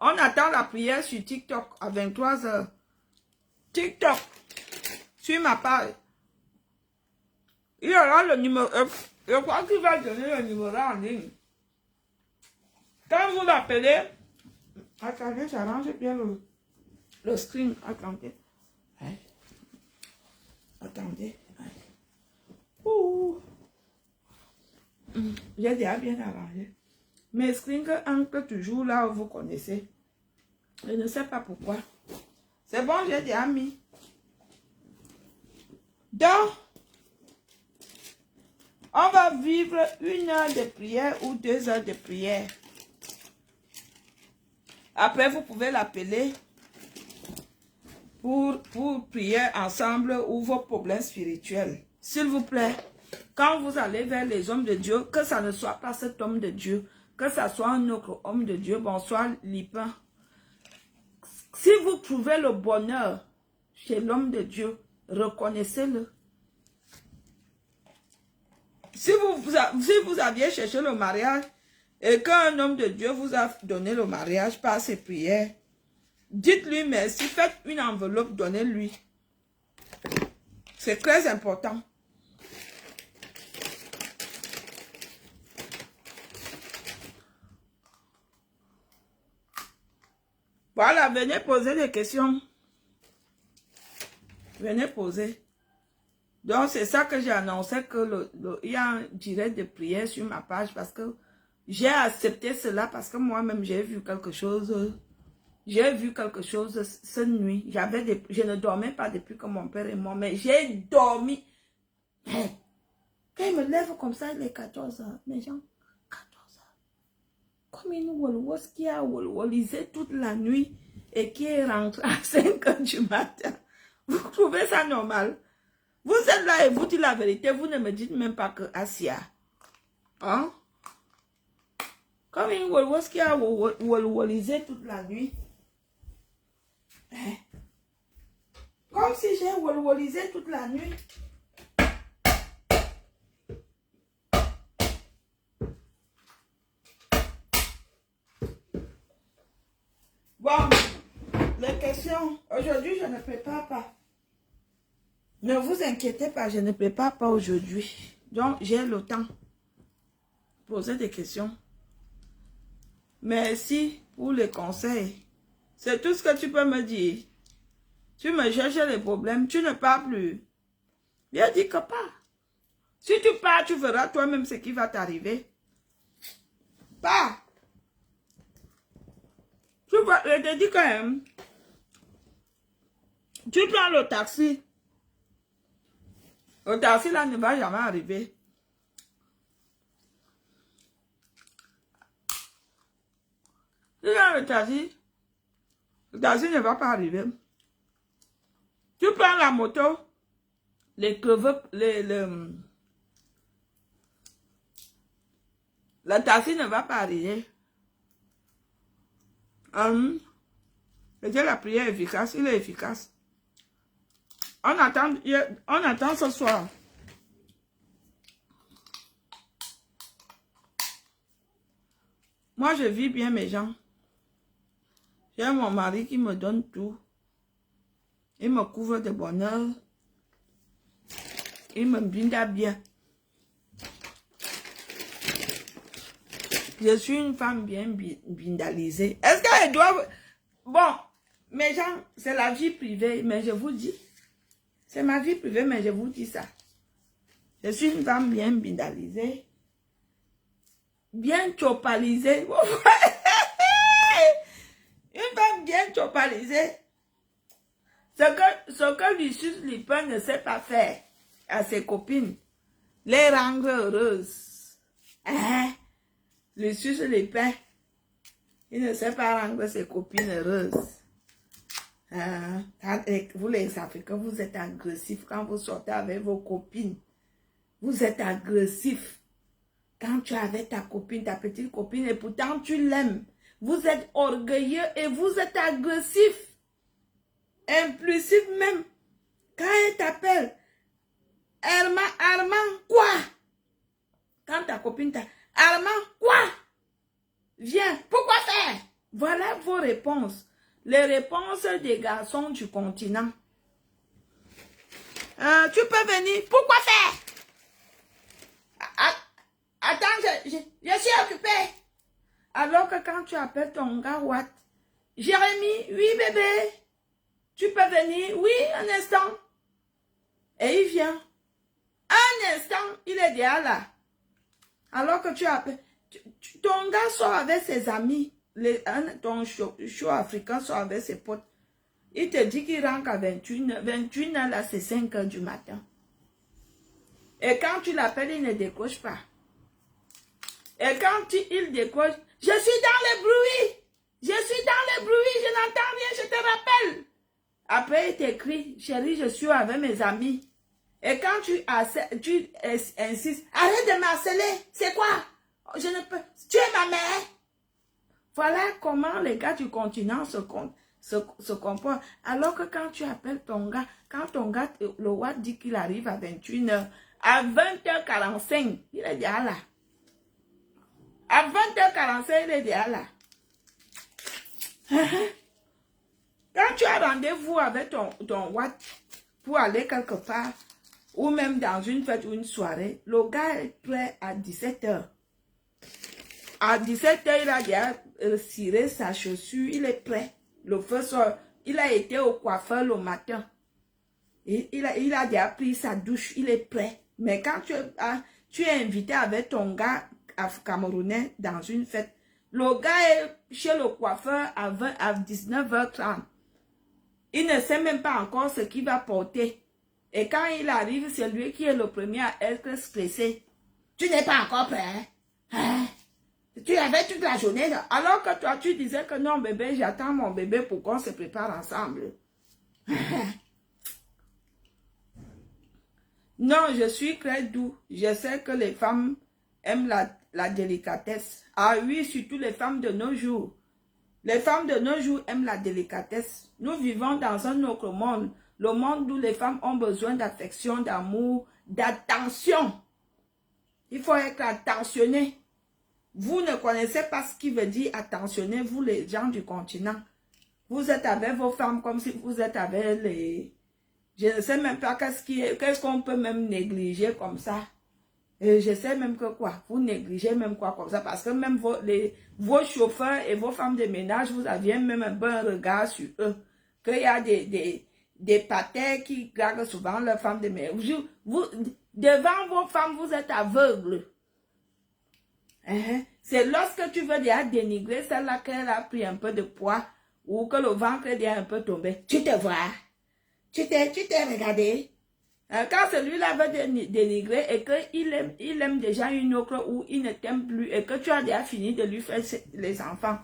On attend la prière sur TikTok à 23 h. TikTok, sur ma page. Il y aura le numéro. Je crois qu'il va donner le numéro en ligne. Quand vous l'appelez, attendez, j'arrange bien le screen. Attendez. Attendez. J'ai déjà bien arrangé. Mes screens entrent toujours là où vous connaissez. Je ne sais pas pourquoi. C'est bon, j'ai déjà mis. Donc, on va vivre 1 heure de prière ou 2 heures de prière. Après, vous pouvez l'appeler pour prier ensemble ou vos problèmes spirituels. S'il vous plaît, quand vous allez vers les hommes de Dieu, que ça ne soit pas cet homme de Dieu. que ça soit un autre homme de Dieu, bonsoir Lipin. Si vous trouvez le bonheur chez l'homme de Dieu, reconnaissez-le. Si vous aviez cherché le mariage et qu'un homme de Dieu vous a donné le mariage par ses prières, dites-lui merci, faites une enveloppe, donnez-lui. C'est très important. Voilà, venez poser des questions. Venez poser. Donc, c'est ça que j'ai annoncé, que il y a un direct de prière sur ma page parce que j'ai accepté cela parce que moi-même, j'ai vu quelque chose. J'ai vu quelque chose cette nuit. Je ne dormais pas depuis que mon père est mort, mais j'ai dormi. Quand il me lève comme ça, il est 14 heures. Mes gens, 14 heures. Comme une Wolwos qui a wolwolisé toute la nuit et qui est rentré à 5 heures du matin. Vous trouvez ça normal? Vous êtes là et vous dites la vérité, vous ne me dites même pas que Asia. Hein? Comme une Wolwos qui a wolwolisé toute la nuit. Comme si j'ai wolwolisé toute la nuit. Bon, les questions. Aujourd'hui, je ne prépare pas. Ne vous inquiétez pas, je ne prépare pas aujourd'hui. Donc, j'ai le temps. Poser des questions. Merci pour les conseils. C'est tout ce que tu peux me dire. Tu me cherches les problèmes, tu ne pars plus. Viens dire que pas. Si tu pars, tu verras toi-même ce qui va t'arriver. Pas. Tu vas, je te dis quand même. Tu prends le taxi. Le taxi là ne va jamais arriver. Tu prends le taxi ne va pas arriver. Tu prends la moto, le taxi ne va pas arriver. C'était la prière efficace, il est efficace. On attend ce soir. Moi, je vis bien mes gens. J'ai mon mari qui me donne tout. Il me couvre de bonheur. Il me binda bien. Je suis une femme bien bindalisée. Est-ce qu'elle doit... Bon, mes gens, c'est la vie privée, mais je vous dis. C'est ma vie privée, mais je vous dis ça. Je suis une femme bien bindalisée. Bien chopalisée. Une femme bien chopalisée. Ce que Lucius Lipin ne sait pas faire à ses copines, les rendre heureuses. Hein? Lucius Lipin, il ne sait pas rendre ses copines heureuses. Vous les Africains, vous êtes agressifs quand vous sortez avec vos copines. Vous êtes agressifs. Quand tu es avec ta copine, ta petite copine, et pourtant tu l'aimes. Vous êtes orgueilleux et vous êtes agressif. Impulsif même. Quand elle t'appelle, Armand, quoi? Quand ta copine t'appelle, Armand, quoi? Viens, pourquoi faire? Voilà vos réponses. Les réponses des garçons du continent. Tu peux venir, pourquoi faire? Attends, je suis occupée. Alors que quand tu appelles ton gars, what? Jérémy, oui bébé. Tu peux venir? Oui, un instant. Et il vient. Un instant, il est déjà là. Alors que tu appelles. Ton gars sort avec ses amis. Ton show africain sort avec ses potes. Il te dit qu'il rentre à 21h. 21h là, c'est 5h du matin. Et quand tu l'appelles, il ne décroche pas. Et quand il décroche, je suis dans le bruit. Je suis dans le bruit, je n'entends rien, je te rappelle. Après, il t'écrit, chérie, je suis avec mes amis. Et quand tu insistes, arrête de m'harceler. C'est quoi? je ne peux, tu es ma mère. Voilà comment les gars du continent se comportent. Alors que quand tu appelles ton gars, quand ton gars, le Watt dit qu'il arrive à 21h, à 20h45, il est déjà là. À 20h45, il est déjà là. Quand tu as rendez-vous avec ton Watt pour aller quelque part, ou même dans une fête ou une soirée, le gars est prêt à 17h. À 17h, il a déjà ciré sa chaussure, il est prêt. Le feu sort. Il a été au coiffeur le matin. Il a déjà pris sa douche, il est prêt. Mais quand tu es invité avec ton gars camerounais dans une fête, le gars est chez le coiffeur à 19h30. Il ne sait même pas encore ce qu'il va porter. Et quand il arrive, c'est lui qui est le premier à être stressé. Tu n'es pas encore prêt, hein? Tu avais toute la journée. Alors que toi, tu disais que non, bébé, j'attends mon bébé pour qu'on se prépare ensemble. Non, je suis très doux. Je sais que les femmes aiment la délicatesse. Ah oui, surtout les femmes de nos jours. Les femmes de nos jours aiment la délicatesse. Nous vivons dans un autre monde. Le monde où les femmes ont besoin d'affection, d'amour, d'attention. Il faut être attentionné. Vous ne connaissez pas ce qui veut dire attentionner, vous les gens du continent. Vous êtes avec vos femmes comme si vous êtes avec les... Je ne sais même pas qu'est-ce qu'on peut même négliger comme ça. Et je sais même que quoi, vous négligez même quoi comme ça, parce que même vos chauffeurs et vos femmes de ménage, vous aviez même un bon regard sur eux. Qu'il y a des patères qui draguent souvent leurs femmes de ménage. Devant vos femmes, vous êtes aveugles. C'est lorsque tu veux déjà dénigrer celle-là qu'elle a pris un peu de poids ou que le ventre est déjà un peu tombé. Tu te vois? Tu t'es regardé? Quand celui-là veut dénigrer et qu'il aime déjà une autre ou il ne t'aime plus et que tu as déjà fini de lui faire les enfants.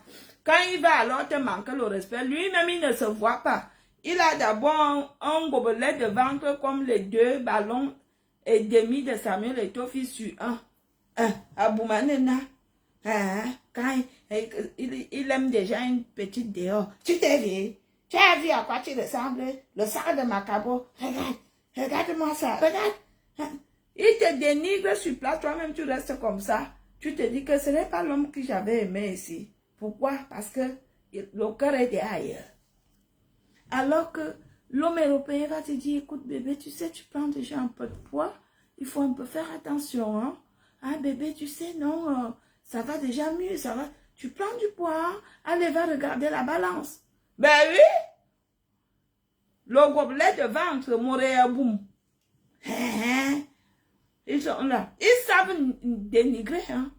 Quand il va alors te manquer le respect, lui-même il ne se voit pas. Il a d'abord un gobelet de ventre comme les 2 ballons et demi de Samuel Eto'o sur un. Aboumanena, quand il aime déjà une petite dehors. Tu t'es vu? Tu as vu à quoi tu ressembles? Le sac de Macabo. Regarde-moi ça. Regarde. Il te dénigre sur place, toi-même tu restes comme ça. Tu te dis que ce n'est pas l'homme que j'avais aimé ici. Pourquoi? Parce que le cœur est ailleurs. Alors que l'homme européen va te dire, écoute bébé, tu sais, tu prends déjà un peu de poids. Il faut un peu faire attention, hein. Ah bébé, tu sais, non, ça va déjà mieux, ça va. Tu prends du poids, hein? Allez, va regarder la balance. Ben oui. Le gobelet de ventre, Moréa boum. Ils sont là. Ils savent dénigrer, hein.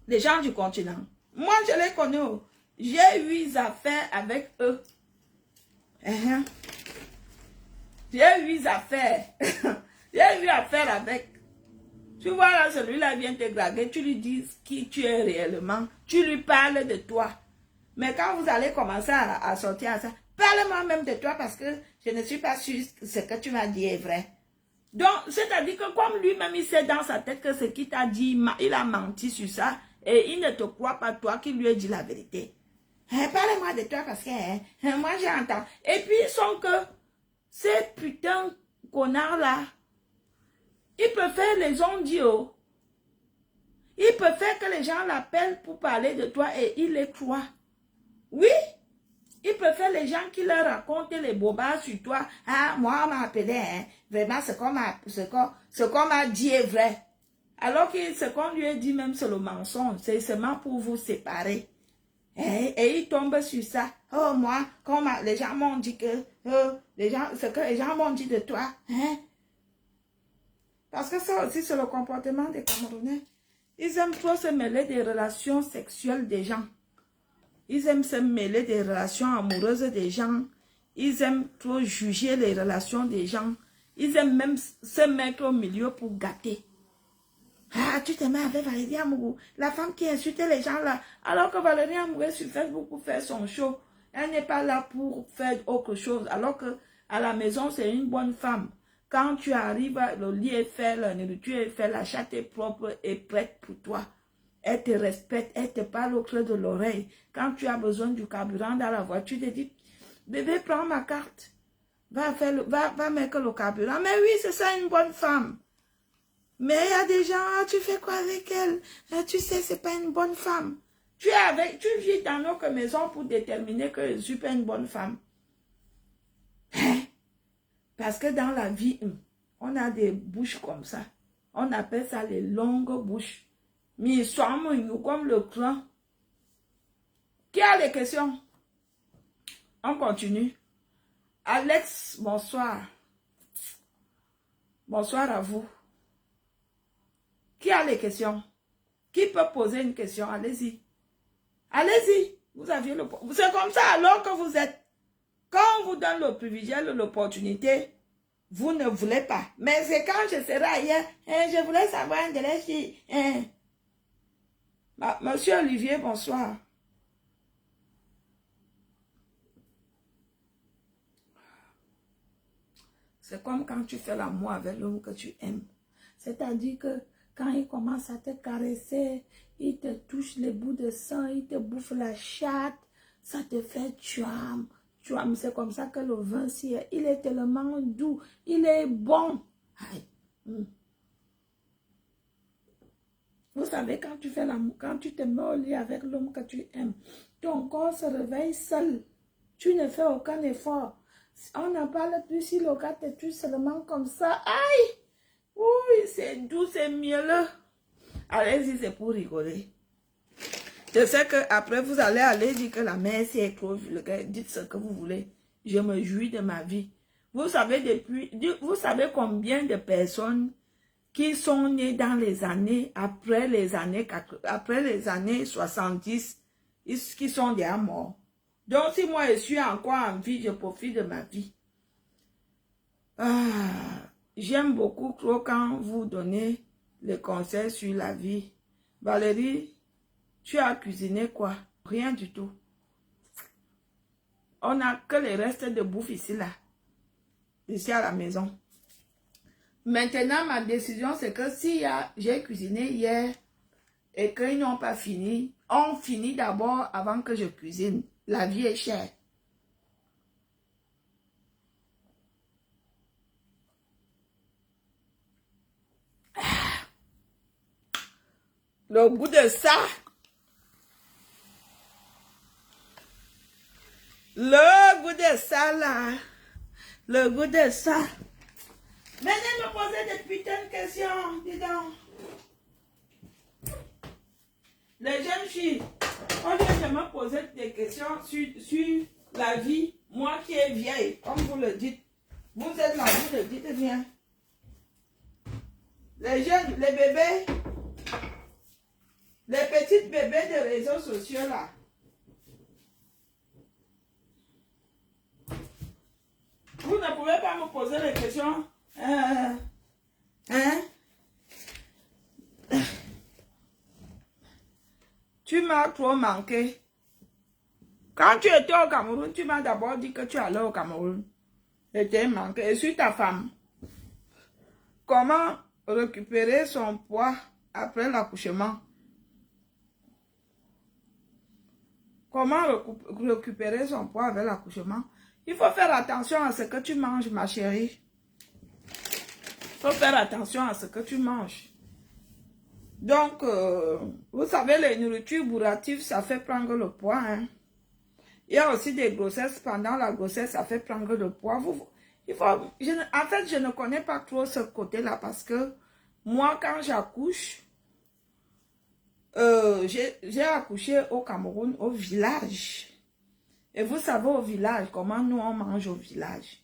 Les gens du continent. Moi, je les connais. J'ai eu affaires avec eux. J'ai eu affaires. J'ai eu affaire avec. Tu vois là, celui-là vient te draguer, tu lui dis qui tu es réellement, tu lui parles de toi. Mais quand vous allez commencer à sortir à ça, parle-moi même de toi parce que je ne suis pas sûre que ce que tu m'as dit est vrai. Donc, c'est-à-dire que comme lui-même, il sait dans sa tête que ce qu'il t'a dit, il a menti sur ça et il ne te croit pas toi qui lui ai dit la vérité. Parle-moi de toi parce que moi j'ai entendu. Et puis, ils sont que ces putains connards-là, ils préfèrent les ondios. Ils préfèrent que les gens l'appellent pour parler de toi et ils les croient. Oui, ils préfèrent les gens qui leur racontent les bobards sur toi. Ah, moi, on m'a appelé, hein. Vraiment, ce qu'on m'a dit est vrai. Alors que ce qu'on lui a dit même, c'est le mensonge. C'est seulement pour vous séparer. Et ils tombent sur ça. Oh, moi, les gens m'ont dit que, ce que les gens m'ont dit de toi, hein. Parce que ça aussi, c'est le comportement des Camerounais. Ils aiment trop se mêler des relations sexuelles des gens. Ils aiment se mêler des relations amoureuses des gens. Ils aiment trop juger les relations des gens. Ils aiment même se mettre au milieu pour gâter. Ah, tu te mets avec Valérie Amourou, la femme qui insultait les gens là. Alors que Valérie Amourou est sur Facebook pour faire son show. Elle n'est pas là pour faire autre chose. Alors que à la maison, c'est une bonne femme. Quand tu arrives, le lit est fait, la nourriture est faite, la chatte est propre et prête pour toi. Elle te respecte, elle te parle au creux de l'oreille. Quand tu as besoin du carburant dans la voiture, tu te dis, bébé, prends ma carte. Va mettre le carburant. Mais oui, c'est ça une bonne femme. Mais il y a des gens, ah, tu fais quoi avec elle? Ah, tu sais, c'est pas une bonne femme. Tu vis dans notre maison pour déterminer que je suis pas une bonne femme. Hein? Parce que dans la vie, on a des bouches comme ça. On appelle ça les longues bouches. Mais ils sont comme le cran. Qui a les questions? On continue. Alex, bonsoir. Bonsoir à vous. Qui a les questions? Qui peut poser une question? Allez-y. Allez-y. Vous aviez le... C'est comme ça alors que vous êtes. Quand on vous donne le privilège, l'opportunité, vous ne voulez pas. Mais c'est quand je serai ailleurs, je voulais savoir un délai si... Monsieur Olivier, bonsoir. C'est comme quand tu fais l'amour avec l'homme que tu aimes. C'est-à-dire que quand il commence à te caresser, il te touche les bouts de sang, il te bouffe la chatte, ça te fait tchouam. Tchouam, c'est comme ça que le vin, il est tellement doux, il est bon. Aïe. Vous savez, quand tu fais l'amour, quand tu te mets au lit avec l'homme que tu aimes, ton corps se réveille seul. Tu ne fais aucun effort. On n'en parle plus si le gars te tue seulement comme ça. Aïe! Oui, c'est doux, c'est mielleux. Allez-y, c'est pour rigoler. Je sais qu'après, vous allez aller dire que la mère est trop vulgaire. Dites ce que vous voulez. Je me jouis de ma vie. Vous savez, vous savez combien de personnes qui sont nées dans les années, après les années 70, qui sont déjà morts. Donc, si moi, je suis encore en vie, je profite de ma vie. J'aime beaucoup quand vous donnez les conseils sur la vie. Valérie, tu as cuisiné quoi? Rien du tout. On n'a que les restes de bouffe ici, là. Ici à la maison. Maintenant, ma décision, c'est que si j'ai cuisiné hier et qu'ils n'ont pas fini, on finit d'abord avant que je cuisine. La vie est chère. Le goût de ça. Le goût de ça, là. Le goût de ça. Venez me poser des putains de questions, dis donc. Les jeunes filles, on vient de me poser des questions sur la vie. Moi qui est vieille, comme vous le dites. Vous êtes là, vous le dites bien. Les jeunes, les bébés, les petites bébés des réseaux sociaux là. Vous ne pouvez pas me poser les questions. Tu m'as trop manqué. Quand tu étais au Cameroun, tu m'as d'abord dit que tu allais au Cameroun. Et t'es manqué. Et sur ta femme. Comment récupérer son poids après l'accouchement? Comment récupérer son poids avec l'accouchement? Il faut faire attention à ce que tu manges, ma chérie. Il faut faire attention à ce que tu manges. Donc, vous savez, les nourritures bourratives, ça fait prendre le poids. Hein. Il y a aussi des grossesses. Pendant la grossesse, ça fait prendre le poids. En fait, je ne connais pas trop ce côté-là parce que moi, quand j'accouche, j'ai accouché au Cameroun, au village. Et vous savez au village, comment nous on mange au village.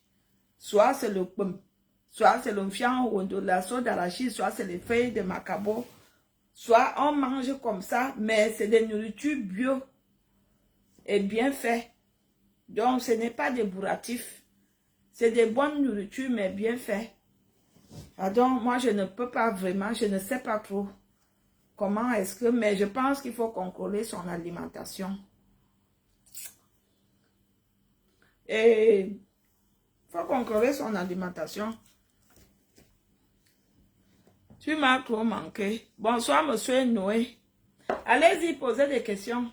Soit c'est le pum, soit c'est le fian ou de la sauce d'arachide, soit c'est les feuilles de macabo. Soit on mange comme ça, mais c'est des nourritures bio et bien fait. Donc ce n'est pas des bourratifs. C'est des bonnes nourritures, mais bien fait. Donc moi je ne peux pas vraiment, je ne sais pas trop comment est-ce que, mais je pense qu'il faut contrôler son alimentation. Et il faut contrôler son alimentation. Tu m'as trop manqué. Bonsoir, monsieur Noé. Allez-y, posez des questions.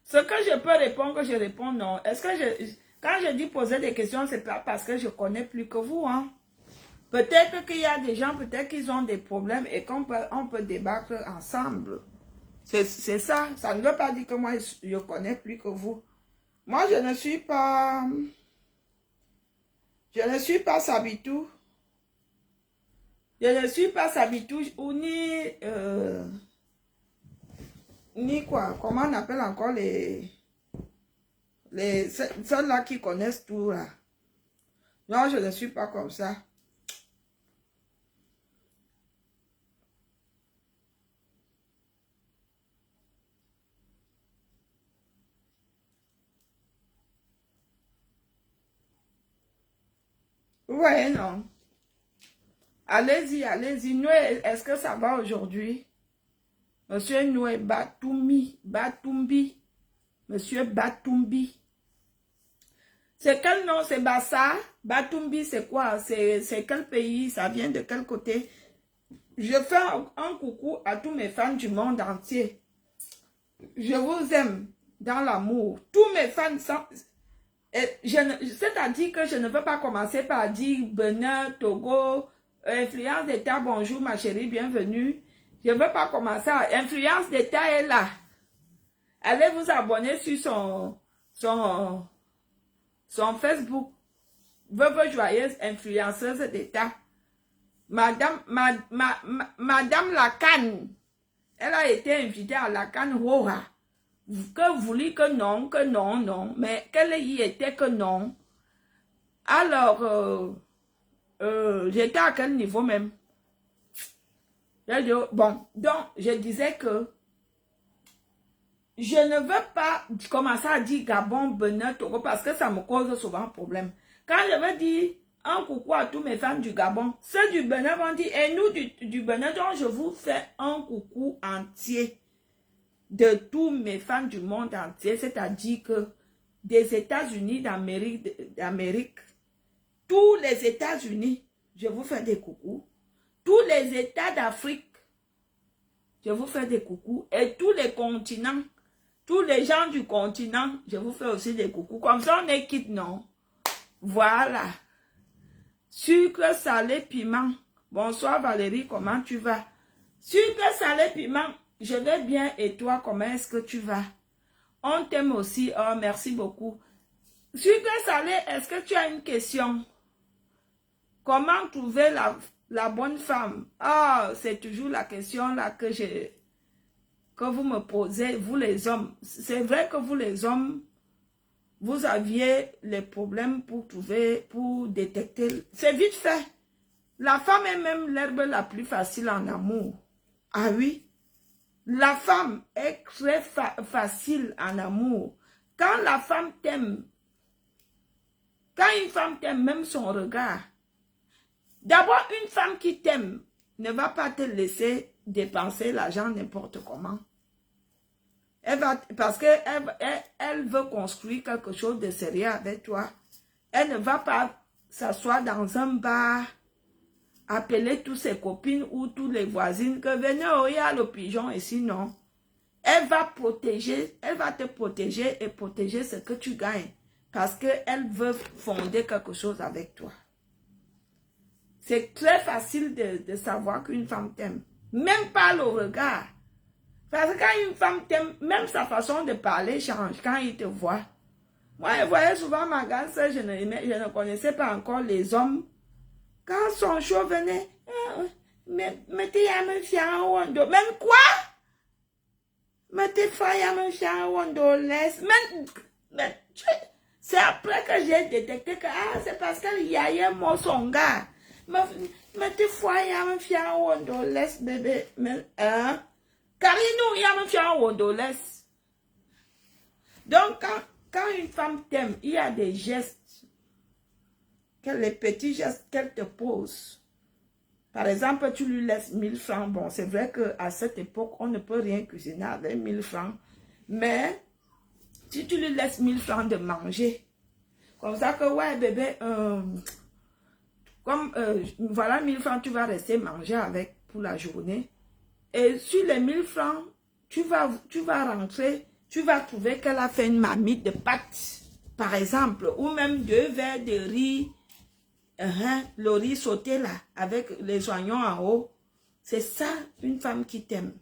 Ce que je peux répondre, je réponds non. Est-ce que quand je dis poser des questions, c'est pas parce que je connais plus que vous, hein. Peut-être qu'il y a des gens, peut-être qu'ils ont des problèmes et on peut débattre ensemble. C'est ça. Ça ne veut pas dire que moi, je connais plus que vous. Moi, je ne suis pas Sabitou. Je ne suis pas Sabitou ou ni quoi. Comment on appelle encore ceux-là qui connaissent tout là. Non, je ne suis pas comme ça. Ouais, non. Allez-y, allez-y. Noué, est-ce que ça va aujourd'hui? Monsieur Noué Batumbi. Monsieur Batumbi. C'est quel nom? C'est Bassa? Batumbi, c'est quoi? C'est quel pays? Ça vient de quel côté? Je fais un coucou à tous mes fans du monde entier. Je vous aime dans l'amour. Tous mes fans sont... C'est-à-dire que je ne veux pas commencer par dire Benin, Togo, influence d'État, bonjour ma chérie, bienvenue. Je ne veux pas commencer à... Influence d'État est là. Allez vous abonner sur son Facebook. Veuve joyeuse, influenceuse d'État. Madame Lacan, elle a été invitée à Lacan Roha. Que vous voulez que non, mais qu'elle y était que non. Alors, j'étais à quel niveau même? Bon, donc, je disais que je ne veux pas commencer à dire Gabon, Benin, Togo, parce que ça me cause souvent problème. Quand je veux dire un coucou à tous mes fans du Gabon, ceux du Benin vont dire, et nous du Benin, donc je vous fais un coucou entier de tous mes fans du monde entier, c'est-à-dire que des États-Unis d'Amérique, tous les États-Unis, je vous fais des coucous. Tous les États d'Afrique, je vous fais des coucous. Et tous les continents, tous les gens du continent, je vous fais aussi des coucous. Comme ça, on est quitte, non? Voilà. Sucre, salé, piment. Bonsoir Valérie, comment tu vas? Sucre, salé, piment. Je vais bien et toi, comment est-ce que tu vas? On t'aime aussi. Oh, merci beaucoup. Sucre salé, est-ce que tu as une question? Comment trouver la bonne femme? Ah, c'est toujours la question là que vous me posez, vous les hommes. C'est vrai que vous les hommes, vous aviez les problèmes pour trouver, pour détecter. C'est vite fait. La femme est même l'herbe la plus facile en amour. Ah oui? La femme est très facile en amour. Quand la femme t'aime, quand une femme t'aime, même son regard. D'abord, une femme qui t'aime ne va pas te laisser dépenser l'argent n'importe comment. Parce qu'elle veut construire quelque chose de sérieux avec toi. Elle ne va pas s'asseoir dans un bar, appeler toutes ses copines ou toutes les voisines que venez, oh, il y a le pigeon ici, non. Elle va te protéger et protéger ce que tu gagnes. Parce qu'elle veut fonder quelque chose avec toi. C'est très facile de savoir qu'une femme t'aime. Même pas le regard. Parce que quand une femme t'aime, même sa façon de parler change quand il te voit. Moi, je voyais souvent ma grande soeur, je ne connaissais pas encore les hommes. Quand son show venait, mettez à me faire un wando. Même quoi? Mettez à me faire un wando. C'est après que j'ai détecté que c'est parce qu'il y a un mot son gars. Mettez à me faire un wando. Laisse bébé. Carino, il y a me faire un wando. Laisse. Donc, quand une femme t'aime, il y a des gestes. Les petits gestes qu'elle te pose. Par exemple, tu lui laisses 1000 francs. Bon, c'est vrai qu'à cette époque, on ne peut rien cuisiner avec 1000 francs. Mais, si tu lui laisses 1000 francs de manger, comme ça que, ouais, bébé, comme voilà 1000 francs, tu vas rester manger avec pour la journée. Et sur les 1000 francs, tu vas rentrer, tu vas trouver qu'elle a fait une marmite de pâtes, par exemple, ou même 2 verres de riz, le riz sauté là, avec les oignons en haut. C'est ça, une femme qui t'aime.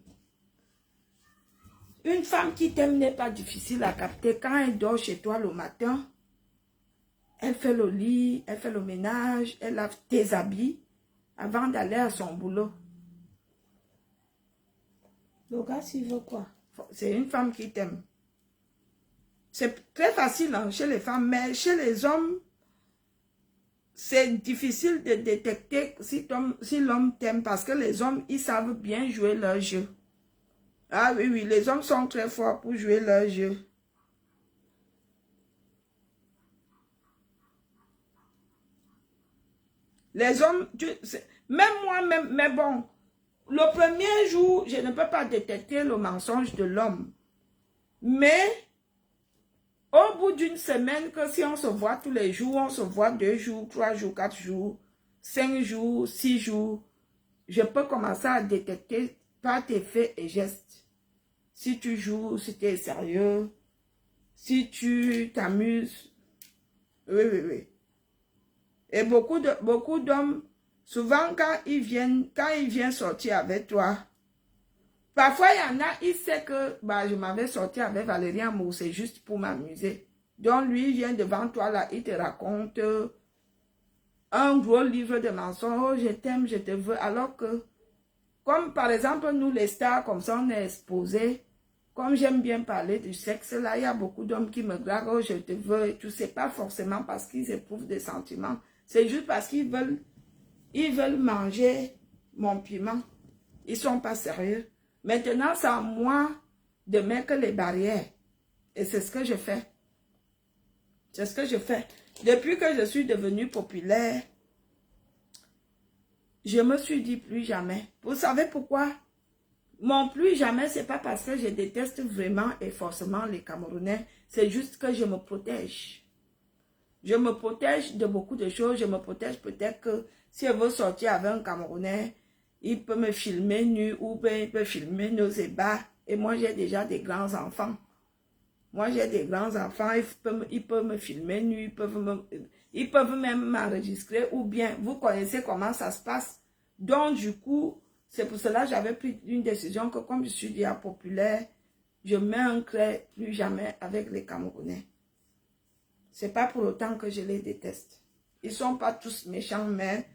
Une femme qui t'aime n'est pas difficile à capter. Quand elle dort chez toi le matin, elle fait le lit, elle fait le ménage, elle lave tes habits avant d'aller à son boulot. Le gars, s'il veut quoi? C'est une femme qui t'aime. C'est très facile hein, chez les femmes, mais chez les hommes, c'est difficile de détecter si l'homme t'aime parce que les hommes, ils savent bien jouer leur jeu. Ah oui, oui, les hommes sont très forts pour jouer leur jeu. Les hommes, même moi, mais bon, le premier jour, je ne peux pas détecter le mensonge de l'homme. Mais, au bout d'une semaine, que si on se voit tous les jours, on se voit 2 jours, 3 jours, 4 jours, 5 jours, 6 jours, je peux commencer à détecter par tes faits et gestes. Si tu joues, si tu es sérieux, si tu t'amuses. Oui, oui, oui. Et beaucoup d'hommes, souvent quand ils viennent sortir avec toi, parfois il y en a, il sait que je m'avais sorti avec Valérie Amour, c'est juste pour m'amuser. Donc lui, il vient devant toi là, il te raconte un gros livre de mensonges, oh, je t'aime, je te veux, alors que, comme par exemple nous les stars, comme ça on est exposés, comme j'aime bien parler du sexe, là il y a beaucoup d'hommes qui me draguent, oh je te veux, et tout, c'est pas forcément parce qu'ils éprouvent des sentiments, c'est juste parce qu'ils veulent manger mon piment, ils sont pas sérieux. Maintenant c'est à moi de mettre les barrières, et c'est ce que je fais. C'est ce que je fais. Depuis que je suis devenue populaire, je me suis dit plus jamais. Vous savez pourquoi? Mon plus jamais, c'est pas parce que je déteste vraiment et forcément les Camerounais. C'est juste que je me protège. Je me protège de beaucoup de choses. Je me protège peut-être que si je veux sortir avec un Camerounais, il peut me filmer nu ou bien il peut filmer nos ébats. Et moi, j'ai déjà des grands enfants. Moi, j'ai des grands enfants, ils peuvent me filmer nu, ils peuvent même m'enregistrer ou bien, vous connaissez comment ça se passe. Donc, du coup, c'est pour cela que j'avais pris une décision que comme je suis déjà populaire, je mets un trait plus jamais avec les Camerounais. C'est pas pour autant que je les déteste. Ils sont pas tous méchants, mais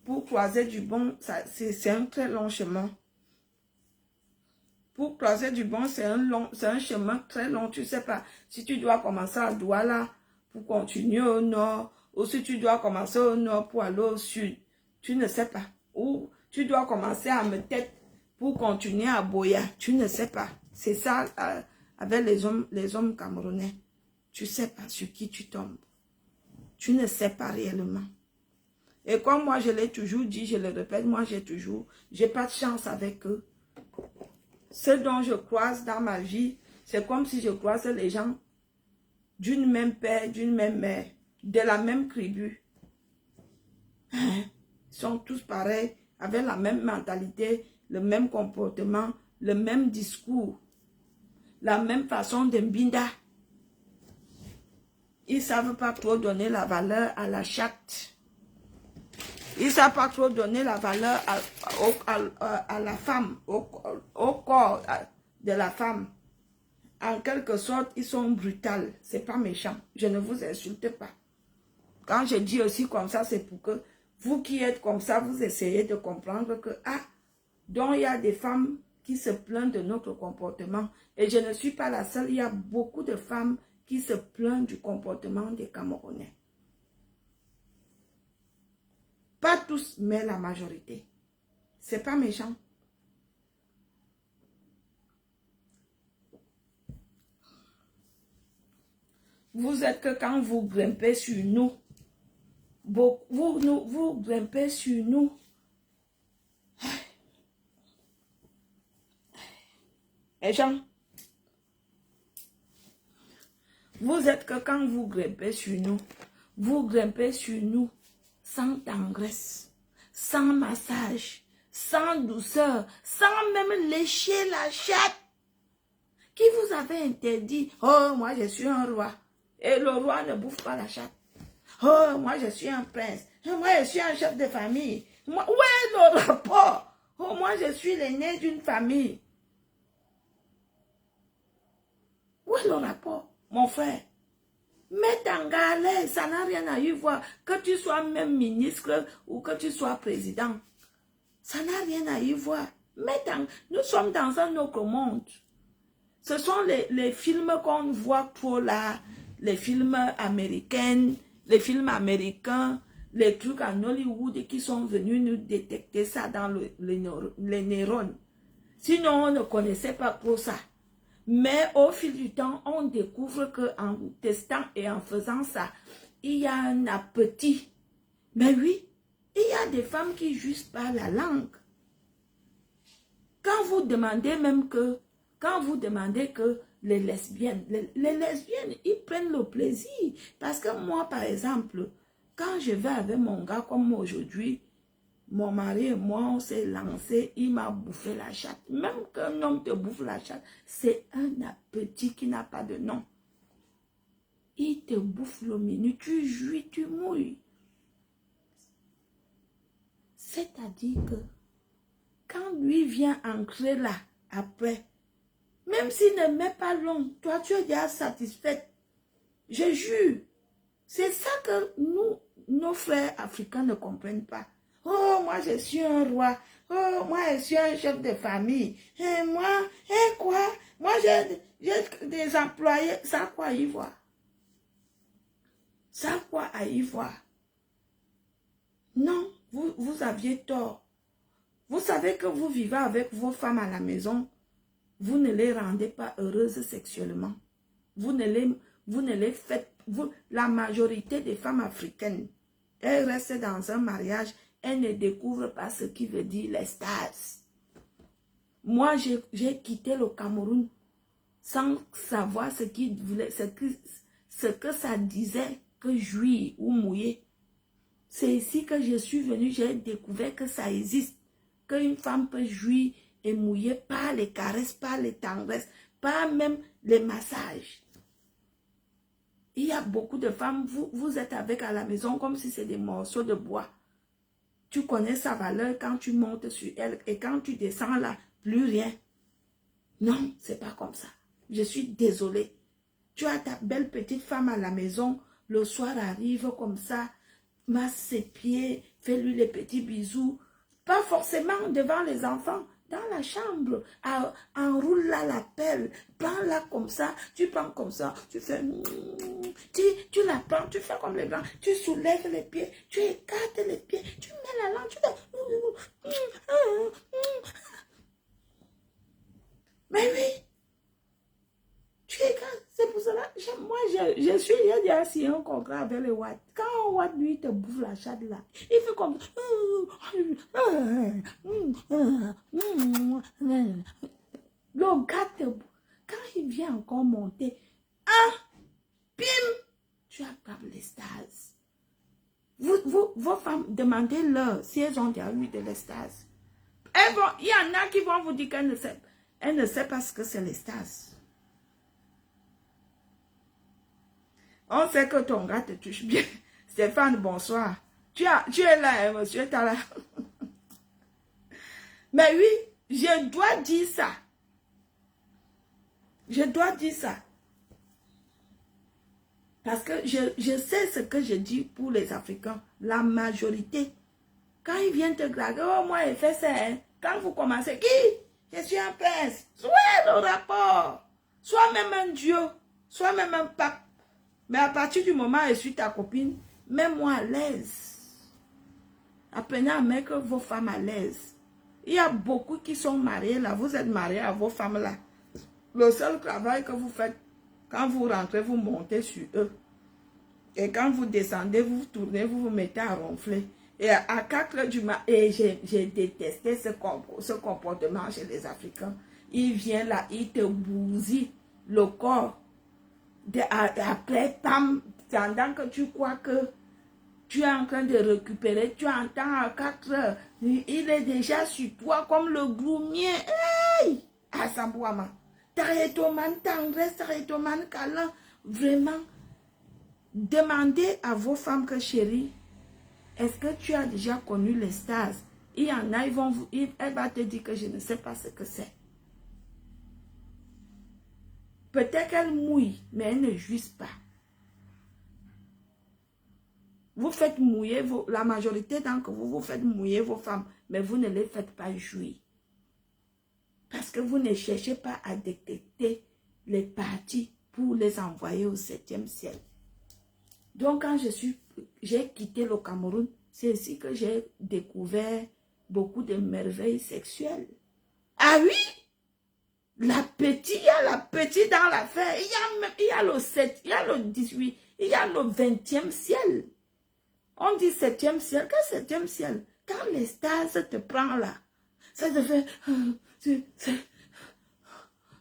pour croiser du bon, c'est un très long chemin. Pour croiser du bon, c'est un chemin très long. Tu ne sais pas si tu dois commencer à Douala pour continuer au nord, ou si tu dois commencer au nord pour aller au sud. Tu ne sais pas. Ou tu dois commencer à Mettet pour continuer à Boya. Tu ne sais pas. C'est ça avec les hommes camerounais. Tu ne sais pas sur qui tu tombes. Tu ne sais pas réellement. Et comme moi, je l'ai toujours dit, je le répète, moi, j'ai pas de chance avec eux. Ce dont je croise dans ma vie, c'est comme si je croisais les gens d'une même père, d'une même mère, de la même tribu. Ils sont tous pareils, avec la même mentalité, le même comportement, le même discours, la même façon de mbinda. Ils ne savent pas trop donner la valeur à la chatte. Ils ne savent pas trop donner la valeur à la femme, au corps de la femme. En quelque sorte, ils sont brutaux. Ce n'est pas méchant. Je ne vous insulte pas. Quand je dis aussi comme ça, c'est pour que vous qui êtes comme ça, vous essayez de comprendre que, donc il y a des femmes qui se plaignent de notre comportement. Et je ne suis pas la seule. Il y a beaucoup de femmes qui se plaignent du comportement des Camerounais. Pas tous, mais la majorité. C'est pas méchant. Vous êtes que quand vous grimpez sur nous, vous grimpez sur nous. Les gens, vous êtes que quand vous grimpez sur nous sans tendresse, sans massage, sans douceur, sans même lécher la chatte. Qui vous avait interdit? Oh, moi je suis un roi. Et le roi ne bouffe pas la chatte. Oh, moi je suis un prince. Moi je suis un chef de famille. Moi, où est le rapport? Oh, moi je suis l'aîné d'une famille. Où est le rapport, mon frère? Mets en galère, ça n'a rien à y voir. Que tu sois même ministre ou que tu sois président. Ça n'a rien à y voir. Nous sommes dans un autre monde. Ce sont les films qu'on voit trop là, les films américains, les trucs en Hollywood qui sont venus nous détecter ça dans les neurones. Sinon, on ne connaissait pas trop ça. Mais au fil du temps, on découvre qu'en testant et en faisant ça, il y a un appétit. Mais oui, il y a des femmes qui jouissent par la langue. Quand vous demandez que les lesbiennes, ils prennent le plaisir. Parce que moi, par exemple, quand je vais avec mon gars comme aujourd'hui, mon mari et moi, on s'est lancé, il m'a bouffé la chatte. Même qu'un homme te bouffe la chatte, c'est un appétit qui n'a pas de nom. Il te bouffe le menu, tu jouis, tu mouilles. C'est-à-dire que quand lui vient ancrer là, après, même s'il ne met pas long, toi tu es déjà satisfaite. Je jure. C'est ça que nos frères africains ne comprennent pas. Oh, moi je suis un roi. Oh, moi je suis un chef de famille. Et moi, et quoi? Moi j'ai des employés. Ça a quoi à y voir? Ça a quoi à y voir? Non, vous aviez tort. Vous savez que vous vivez avec vos femmes à la maison. Vous ne les rendez pas heureuses sexuellement. Vous ne les faites. La majorité des femmes africaines, elles restent dans un mariage. Elles ne découvrent pas ce qui veut dire l'extase. Moi, j'ai quitté le Cameroun sans savoir ce que ça disait que jouir ou mouiller. C'est ici que je suis venue, j'ai découvert que ça existe. Qu'une femme peut jouir et mouiller par les caresses, par les tendresses, pas même les massages. Il y a beaucoup de femmes, vous êtes avec à la maison comme si c'est des morceaux de bois. Tu connais sa valeur quand tu montes sur elle et quand tu descends là, plus rien. Non, c'est pas comme ça. Je suis désolée. Tu as ta belle petite femme à la maison, le soir arrive comme ça, masse ses pieds, fais-lui les petits bisous. Pas forcément devant les enfants, dans la chambre, enroule là la pelle, prends-la comme ça, tu prends comme ça, tu fais, tu la prends, tu fais comme les blancs, tu soulèves les pieds, tu écartes les pieds, tu mets la langue, tu fais, mais oui, tu écartes, c'est pour cela, moi je suis déjà assis un contrat avec les Watt. Quand Watt lui te bouffe la chatte là, il fait comme le gars te bouffe. Quand il vient encore monter, pim, tu attrapes l'extase. Vos femmes, demandez-leur si elles ont déjà eu de l'extase. Il y en a qui vont vous dire qu'elles ne savent pas ce que c'est l'extase. On sait que ton gars te touche bien. Stéphane, bonsoir. Tu es là, monsieur, tu es là. Mais oui, je dois dire ça. Je dois dire ça. Parce que je sais ce que je dis pour les Africains. La majorité. Quand ils viennent te draguer, oh, moi, il fait ça. Hein. Quand vous commencez, qui? Je suis un prince. Soit le rapport. Soit même un dieu. Soit même un pape. Mais à partir du moment où je suis ta copine, mets-moi à l'aise. Apprenez à mettre vos femmes à l'aise. Il y a beaucoup qui sont mariés là. Vous êtes mariés à vos femmes là. Le seul travail que vous faites, quand vous rentrez, vous montez sur eux. Et quand vous descendez, vous tournez, vous vous mettez à ronfler. Et à 4 heures du matin, et j'ai détesté ce comportement chez les Africains. Il vient là, il te bousille le corps. Après, pam, pendant que tu crois que Tu es en train de récupérer, tu entends à 4 heures. Il est déjà sur toi comme le groumier. Hey! Asambouama. Taretomane tendresse, taretomane câlin. Vraiment, demandez à vos femmes que chérie, est-ce que tu as déjà connu les stars? Il y en a, elle va te dire que je ne sais pas ce que c'est. Peut-être qu'elle mouille, mais elle ne jouisse pas. Vous faites mouiller, la majorité d'entre vous, vous faites mouiller vos femmes, mais vous ne les faites pas jouir. Parce que vous ne cherchez pas à détecter les parties pour les envoyer au 7e ciel. Donc, quand j'ai quitté le Cameroun, c'est ici que j'ai découvert beaucoup de merveilles sexuelles. Ah oui? Il y a la petite dans l'affaire. Il y a le 7, il y a le 18, il y a le 20e ciel. On dit 7e ciel. Quel 7e ciel? Quand les stars te prennent là, ça te fait...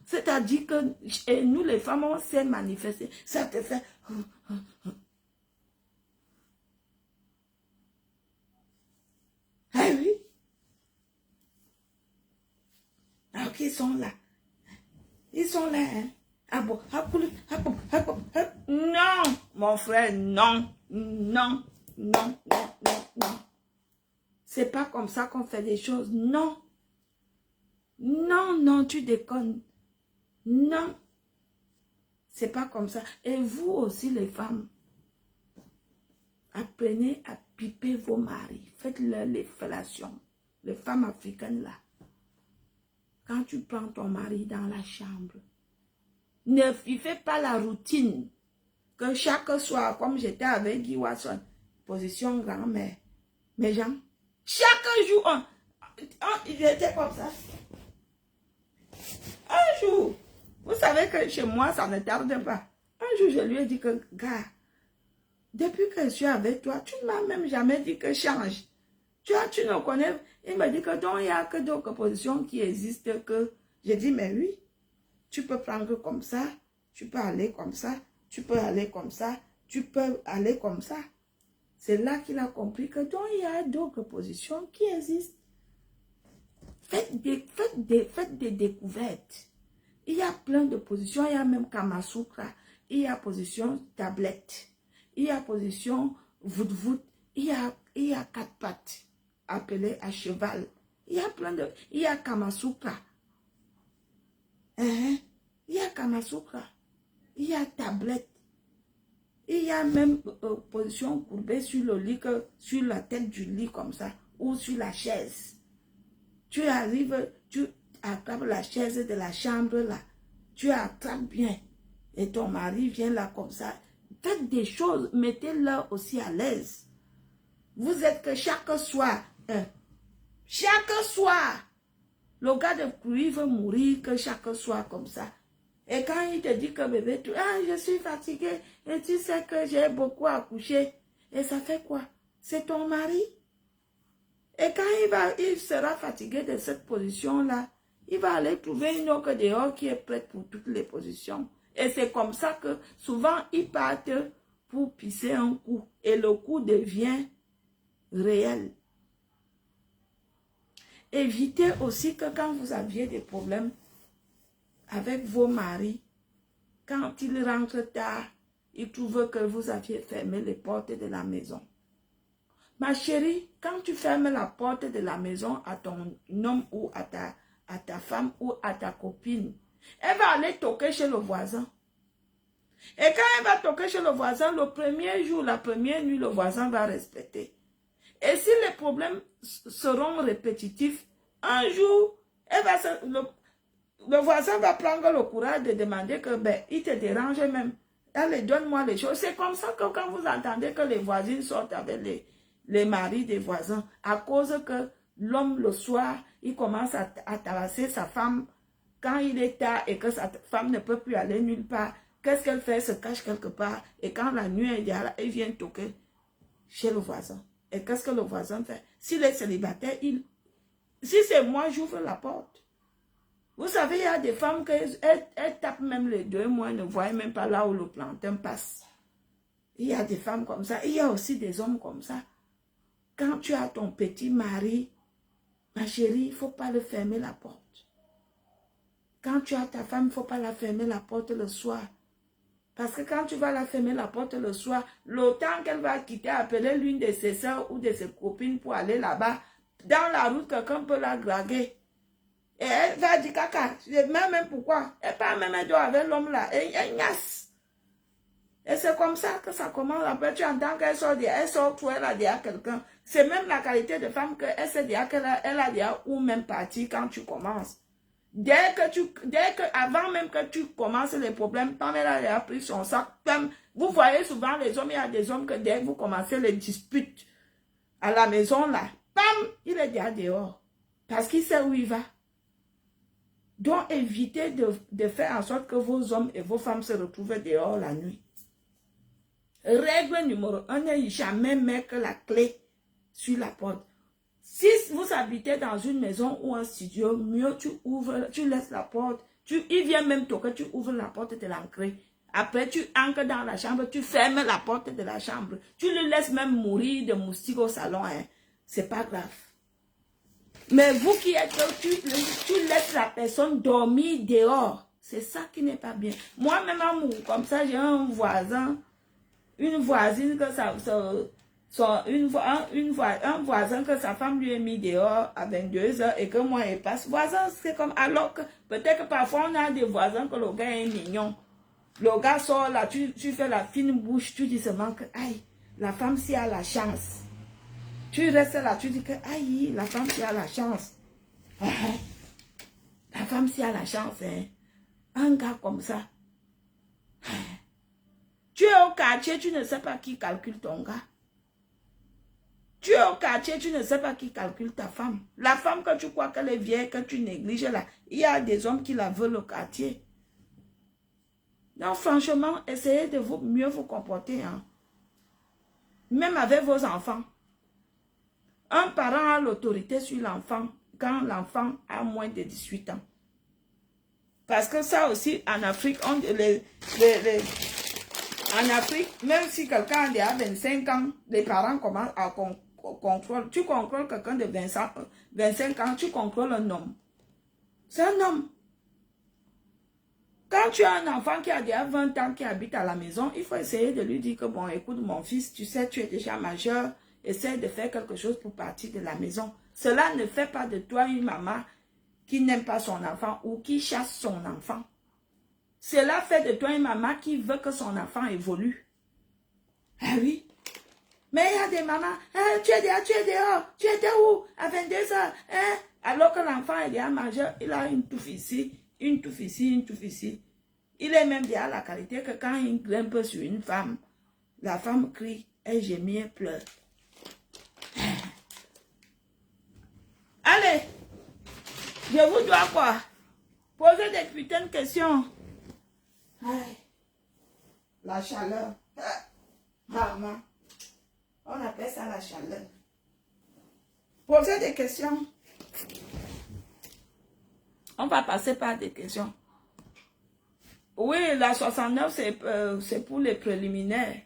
C'est-à-dire que nous, les femmes, on s'est manifesté. Ça te fait... Ah oui? Alors qu'ils sont là. Ils sont là, hein? Ah bon? Non, mon frère, non. Non, non, non, non, non. C'est pas comme ça qu'on fait les choses. Non. Non, non, tu déconnes. Non. C'est pas comme ça. Et vous aussi, les femmes, apprenez à piper vos maris. Faites-leur les fellations. Les femmes africaines, là. Quand tu prends ton mari dans la chambre, ne fais pas la routine que chaque soir, comme j'étais avec Guy Watson, position grand-mère, mes gens, chaque jour, il était comme ça. Un jour, vous savez que chez moi, ça ne tarde pas. Un jour, je lui ai dit que, gars, depuis que je suis avec toi, tu ne m'as même jamais dit que change. Tu ne connais. Il me dit que donc il n'y a que d'autres positions qui existent que. J'ai dit, mais oui, tu peux prendre comme ça, tu peux aller comme ça, tu peux aller comme ça, tu peux aller comme ça. C'est là qu'il a compris que donc il y a d'autres positions qui existent. Faites des découvertes. Il y a plein de positions, il y a même Kamasutra, il y a position tablette, il y a position voûte-voûte, il y a 4 pattes appelées à cheval. Il y a plein de... Il y a Kamasutra. Il y a Kamasutra. Il y a tablette. Il y a même position courbée sur le lit, sur la tête du lit comme ça, ou sur la chaise. Tu arrives, tu attrapes la chaise de la chambre là, tu attrapes bien, et ton mari vient là comme ça. Faites des choses, mettez-le aussi à l'aise. Vous êtes que chaque soir, le gars de pluie veut mourir que chaque soir comme ça. Et quand il te dit que bébé, je suis fatiguée, et tu sais que j'ai beaucoup accouché, et ça fait quoi? C'est ton mari? Et quand il sera fatigué de cette position-là, il va aller trouver une autre dehors qui est prête pour toutes les positions. Et c'est comme ça que souvent, ils partent pour pisser un coup. Et le coup devient réel. Évitez aussi que quand vous aviez des problèmes avec vos maris, quand ils rentrent tard, ils trouvent que vous aviez fermé les portes de la maison. Ma chérie, quand tu fermes la porte de la maison à ton homme ou à ta femme ou à ta copine, elle va aller toquer chez le voisin. Et quand elle va toquer chez le voisin, le premier jour, la première nuit, le voisin va respecter. Et si les problèmes seront répétitifs, un jour, le voisin va prendre le courage de demander que, il te dérange même. Allez, donne-moi les choses. C'est comme ça que quand vous entendez que les voisines sortent avec les maris des voisins, à cause que l'homme, le soir, il commence à tabasser sa femme quand il est tard et que sa femme ne peut plus aller nulle part. Qu'est-ce qu'elle fait? Elle se cache quelque part. Et quand la nuit est là, elle vient toquer chez le voisin. Et qu'est-ce que le voisin fait? S'il est célibataire, si c'est moi, j'ouvre la porte. Vous savez, il y a des femmes qui elles tapent même les 2 mois, ne voient même pas là où le plantain passe. Il y a des femmes comme ça. Il y a aussi des hommes comme ça. Quand tu as ton petit mari, ma chérie, il ne faut pas le fermer la porte. Quand tu as ta femme, il ne faut pas la fermer la porte le soir. Parce que quand tu vas la fermer la porte le soir, le temps qu'elle va quitter, appeler l'une de ses soeurs ou de ses copines pour aller là-bas, dans la route, quelqu'un peut la draguer. Et elle va dire, caca, je sais même pourquoi. Elle parle même avec l'homme là. Et elle gnasse. Et c'est comme ça que ça commence. Après, tu entends qu'elle sort, elle sort pour elle a déjà quelqu'un. C'est même la qualité de femme qu'elle sait déjà qu'elle a déjà ou même parti quand tu commences. Avant même que tu commences les problèmes, quand elle a déjà pris son sac, vous voyez souvent les hommes, il y a des hommes que dès que vous commencez les disputes à la maison là, bam, il est déjà dehors. Parce qu'il sait où il va. Donc évitez de faire en sorte que vos hommes et vos femmes se retrouvent dehors la nuit. Règle numéro 1, ne jamais mettre la clé sur la porte. Si vous habitez dans une maison ou un studio, mieux tu ouvres, tu laisses la porte. Il vient même toquer, tu ouvres la porte de l'entrée. Après, tu entres dans la chambre, tu fermes la porte de la chambre. Tu le laisses même mourir de moustiques au salon. Hein. C'est pas grave. Mais vous qui êtes, tu laisses la personne dormir dehors. C'est ça qui n'est pas bien. Moi-même, comme ça, j'ai un voisin, une voisine que un voisin que sa femme lui a mis dehors à 22 heures et que moi, il passe. Voisin, c'est comme, alors que peut-être que parfois, on a des voisins que le gars est mignon. Le gars sort là, tu fais la fine bouche, tu dis seulement que, aïe, la femme, si a la chance. Tu restes là, tu dis que, aïe, la femme, si a la chance. La femme, si a la chance, hein. Un gars comme ça. Tu es au quartier, tu ne sais pas qui calcule ton gars. Tu es au quartier, tu ne sais pas qui calcule ta femme. La femme que tu crois qu'elle est vieille, que tu négliges là, il y a des hommes qui la veulent au quartier. Donc franchement, essayez de mieux vous comporter. Hein. Même avec vos enfants. Un parent a l'autorité sur l'enfant quand l'enfant a moins de 18 ans. Parce que ça aussi, en Afrique, en Afrique, même si quelqu'un a déjà 25 ans, les parents commencent à contrôler. Tu contrôles quelqu'un de 25 ans, tu contrôles un homme. C'est un homme. Quand tu as un enfant qui a déjà 20 ans, qui habite à la maison, il faut essayer de lui dire que, bon, écoute mon fils, tu sais, tu es déjà majeur, essaie de faire quelque chose pour partir de la maison. Cela ne fait pas de toi une maman qui n'aime pas son enfant ou qui chasse son enfant. Cela fait de toi une maman qui veut que son enfant évolue. Ah oui. Mais il y a des mamans, tu es dehors, tu étais où? À 22 heures. Alors que l'enfant est déjà majeur, il a une touffe ici, une touffe ici, une touffe ici. Il est même déjà la qualité que quand il grimpe sur une femme, la femme crie, elle gémit, elle pleure. Allez, je vous dois quoi? Posez des putains de questions. Aïe, la chaleur. Maman, on appelle ça la chaleur. Posez des questions. On va passer par des questions. Oui, la 69, c'est pour les préliminaires.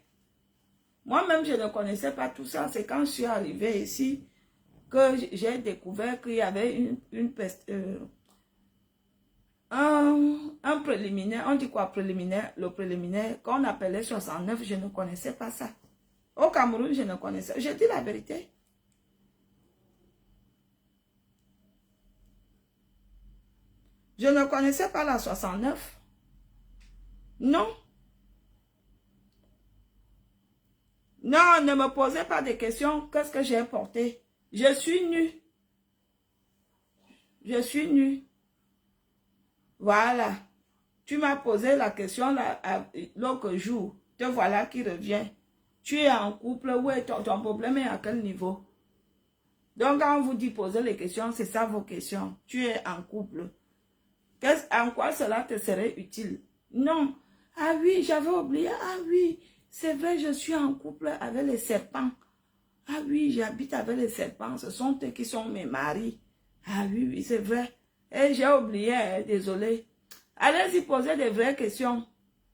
Moi-même, je ne connaissais pas tout ça. C'est quand je suis arrivée ici que j'ai découvert qu'il y avait un préliminaire. On dit quoi préliminaire? Le préliminaire qu'on appelait 69, je ne connaissais pas ça. Au Cameroun, je ne connaissais pas. Je dis la vérité. Je ne connaissais pas la 69. Non. Non, ne me posez pas de questions. Qu'est-ce que j'ai porté? Je suis nue. Je suis nue. Voilà. Tu m'as posé la question l'autre jour. Te voilà qui revient. Tu es en couple. Oui, ton problème est à quel niveau? Donc, quand on vous dit poser les questions, c'est ça vos questions. Tu es en couple. En quoi cela te serait utile? Non. Ah oui, j'avais oublié. Ah oui, c'est vrai, je suis en couple avec les serpents. Ah oui, j'habite avec les serpents. Ce sont eux qui sont mes maris. Ah oui, oui, c'est vrai. Et j'ai oublié, hein, désolé. Allez-y poser des vraies questions.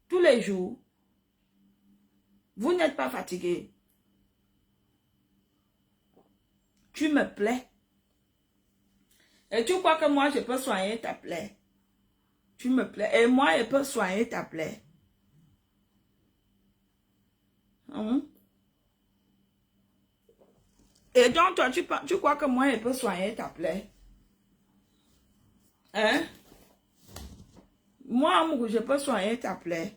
Tous les jours. Vous n'êtes pas fatigué. Tu me plais. Et tu crois que moi, je peux soigner ta plaie. Tu me plais. Et moi, je peux soigner ta plaie. Et donc, toi, tu crois que moi, je peux soigner ta plaie. Hein? Moi, amour, je peux soigner ta plaie.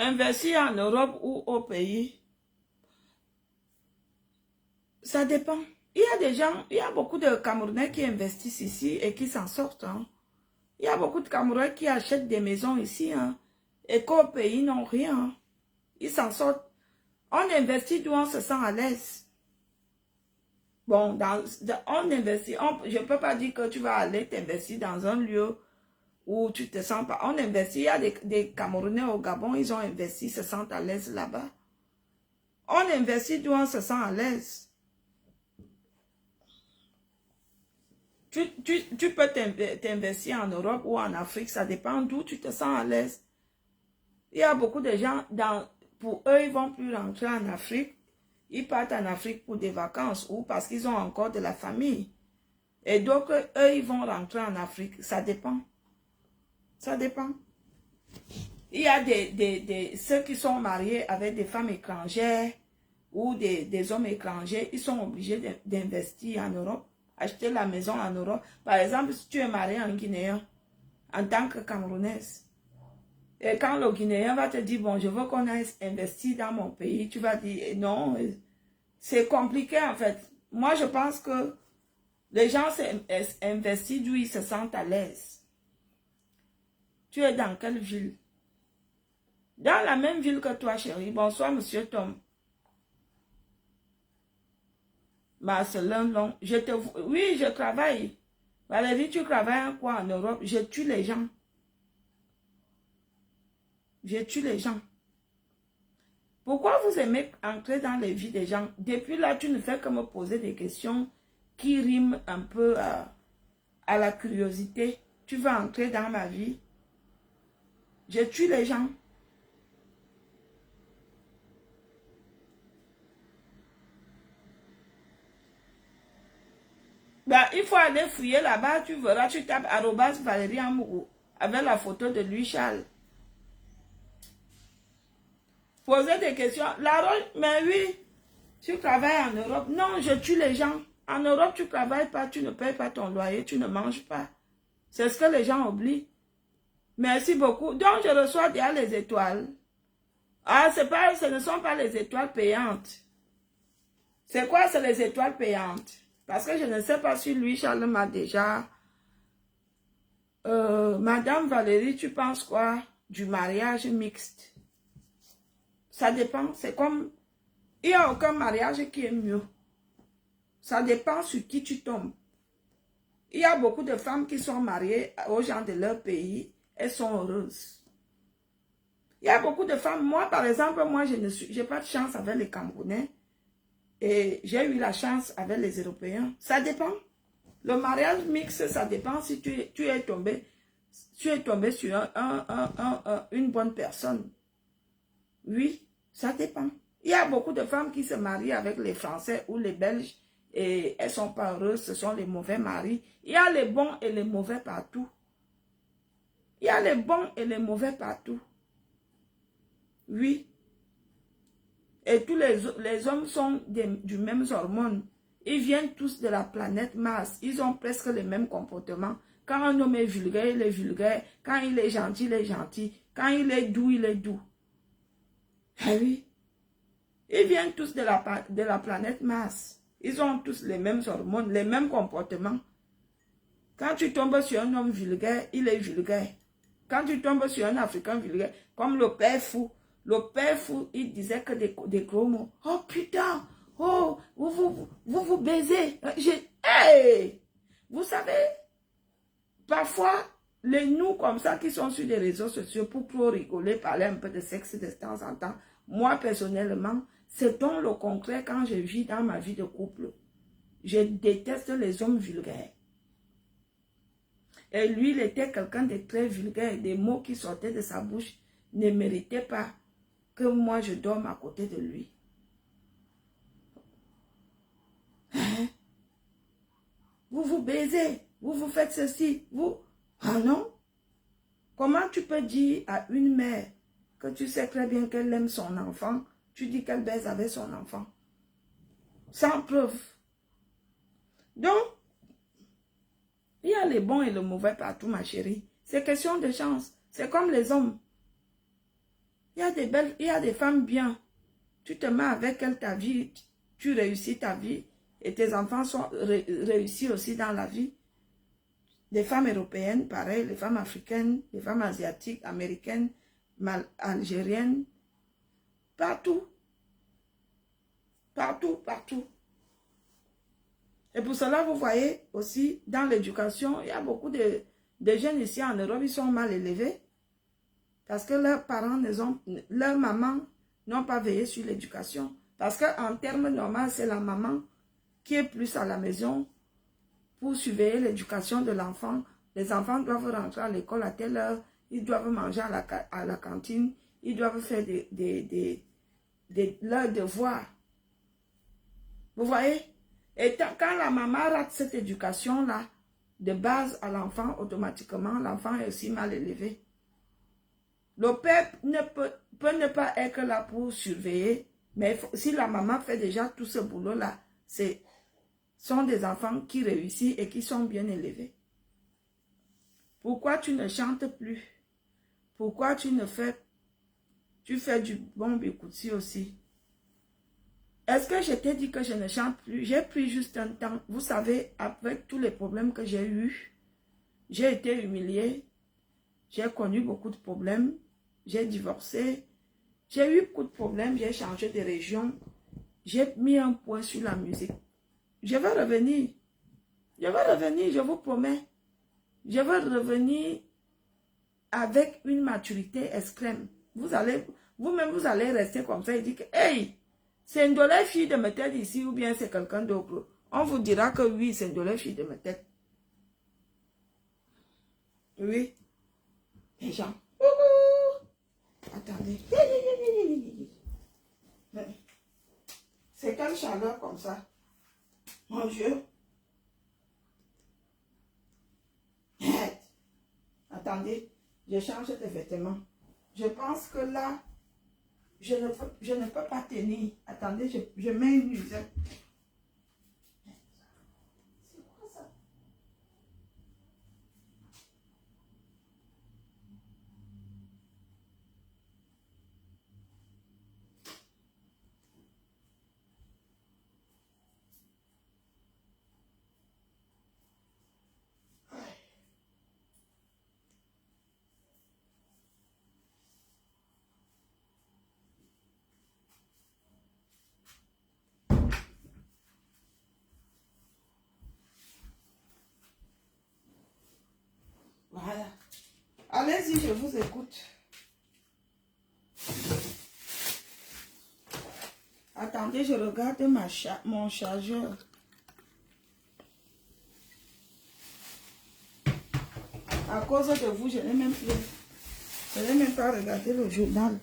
Investir en Europe ou au pays, ça dépend. Il y a des gens, il y a beaucoup de Camerounais qui investissent ici et qui s'en sortent. Hein. Il y a beaucoup de Camerounais qui achètent des maisons ici. Hein, et qu'au pays, n'ont rien. Hein. Ils s'en sortent. On investit d'où on se sent à l'aise. Bon, on investit. Je ne peux pas dire que tu vas aller t'investir dans un lieu où tu te sens pas. On investit. Il y a des Camerounais au Gabon, ils ont investi, ils se sentent à l'aise là-bas. On investit d'où on se sent à l'aise. Tu peux t'investir en Europe ou en Afrique, ça dépend d'où tu te sens à l'aise. Il y a beaucoup de gens, pour eux, ils ne vont plus rentrer en Afrique. Ils partent en Afrique pour des vacances ou parce qu'ils ont encore de la famille. Et donc, eux, ils vont rentrer en Afrique. Ça dépend. Ça dépend. Il y a ceux qui sont mariés avec des femmes étrangères ou des hommes étrangers, ils sont obligés d'investir en Europe, acheter la maison en Europe. Par exemple, si tu es marié en Guinéen, en tant que Camerounaise, et quand le Guinéen va te dire, bon, je veux qu'on ait investi dans mon pays, tu vas dire, non, c'est compliqué en fait. Moi, je pense que les gens s'investissent d'où ils se sentent à l'aise. Tu es dans quelle ville? Dans la même ville que toi, chérie. Bonsoir, monsieur Tom. Marcelin Long. Oui, je travaille. Valérie, tu travailles quoi en Europe? Je tue les gens. Je tue les gens. Pourquoi vous aimez entrer dans les vies des gens? Depuis là, tu ne fais que me poser des questions qui riment un peu à la curiosité. Tu veux entrer dans ma vie? Je tue les gens. Ben, il faut aller fouiller là-bas, tu verras, tu tapes @Valérie Amourou avec la photo de Louis Charles. Poser des questions. Mais oui, tu travailles en Europe. Non, je tue les gens. En Europe, tu ne travailles pas, tu ne payes pas ton loyer, tu ne manges pas. C'est ce que les gens oublient. Merci beaucoup. Donc, je reçois déjà les étoiles. Ah, ce ne sont pas les étoiles payantes. C'est quoi, c'est les étoiles payantes? Parce que je ne sais pas si Louis Charles m'a déjà... Madame Valérie, tu penses quoi du mariage mixte? Ça dépend, c'est comme... Il n'y a aucun mariage qui est mieux. Ça dépend sur qui tu tombes. Il y a beaucoup de femmes qui sont mariées aux gens de leur pays. Elles sont heureuses. Il y a beaucoup de femmes. Moi, par exemple, moi, je n'ai pas de chance avec les Camerounais. Et j'ai eu la chance avec les Européens. Ça dépend. Le mariage mixte, ça dépend si tu es tombé sur une bonne personne. Oui, ça dépend. Il y a beaucoup de femmes qui se marient avec les Français ou les Belges et elles ne sont pas heureuses, ce sont les mauvais maris. Il y a les bons et les mauvais partout. Il y a les bons et les mauvais partout. Oui. Et tous les hommes sont du même hormone. Ils viennent tous de la planète Mars. Ils ont presque les mêmes comportements. Quand un homme est vulgaire, il est vulgaire. Quand il est gentil, il est gentil. Quand il est doux, il est doux. Ah oui. Ils viennent tous de la planète Mars. Ils ont tous les mêmes hormones, les mêmes comportements. Quand tu tombes sur un homme vulgaire, il est vulgaire. Quand tu tombes sur un Africain vulgaire, comme le père fou, il disait que des gros mots. Oh putain, oh, vous baisez. Hey! Vous savez, Parfois, les nous comme ça qui sont sur les réseaux sociaux pour trop rigoler, parler un peu de sexe de temps en temps, moi personnellement, c'est dans le concret quand je vis dans ma vie de couple. Je déteste les hommes vulgaires. Et lui, il était quelqu'un de très vulgaire. Des mots qui sortaient de sa bouche ne méritaient pas que moi je dorme à côté de lui. Hein? Vous vous baisez, vous vous faites ceci, vous... Ah non? Comment tu peux dire à une mère que tu sais très bien qu'elle aime son enfant, tu dis qu'elle baise avec son enfant? Sans preuve. Donc, il y a les bons et les mauvais partout, ma chérie. C'est question de chance. C'est comme les hommes. Il y a des femmes bien. Tu te mets avec elle, ta vie, tu réussis ta vie et tes enfants sont réussis aussi dans la vie. Des femmes européennes, pareil, les femmes africaines, les femmes asiatiques, américaines, algériennes, partout. Partout, partout. Et pour cela, vous voyez aussi, dans l'éducation, il y a beaucoup de jeunes ici en Europe, ils sont mal élevés. Parce que leurs parents, leurs mamans n'ont pas veillé sur l'éducation. Parce qu'en termes normaux, c'est la maman qui est plus à la maison pour surveiller l'éducation de l'enfant. Les enfants doivent rentrer à l'école à telle heure, ils doivent manger à la cantine, ils doivent faire leurs devoirs. Vous voyez? Et quand la maman rate cette éducation-là, de base à l'enfant, automatiquement, l'enfant est aussi mal élevé. Le père peut ne pas être là pour surveiller, mais si la maman fait déjà tout ce boulot-là, sont des enfants qui réussissent et qui sont bien élevés. Pourquoi tu ne chantes plus? Pourquoi tu fais du bon bikutsi aussi? Est-ce que je t'ai dit que je ne chante plus? J'ai pris juste un temps. Vous savez, avec tous les problèmes que j'ai eus, j'ai été humiliée, j'ai connu beaucoup de problèmes, j'ai divorcé, j'ai eu beaucoup de problèmes, j'ai changé de région, j'ai mis un point sur la musique. Je vais revenir, je vous promets. Je vais revenir avec une maturité extrême. Vous-même, vous allez rester comme ça et dire que, hey, c'est une de les filles de ma tête ici ou bien c'est quelqu'un d'autre. On vous dira que oui, c'est une de les filles de ma tête. Oui. Les gens. Attendez. C'est quelle chaleur comme ça? Mon Dieu. Attendez, je change de vêtements. Je pense que là, je ne peux pas tenir. Attendez, je mets une musette. C'est quoi ça? Voilà. Allez-y, je vous écoute. Attendez, je regarde mon chargeur. À cause de vous, je n'ai même pas regardé le journal.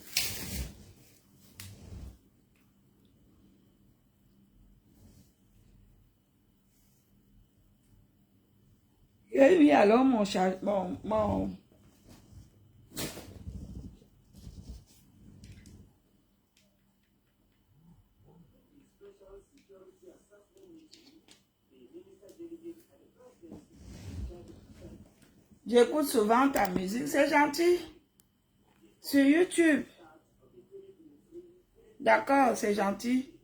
Et oui, alors mon chargeur, j'écoute souvent ta musique, c'est gentil. Sur YouTube. D'accord, c'est gentil.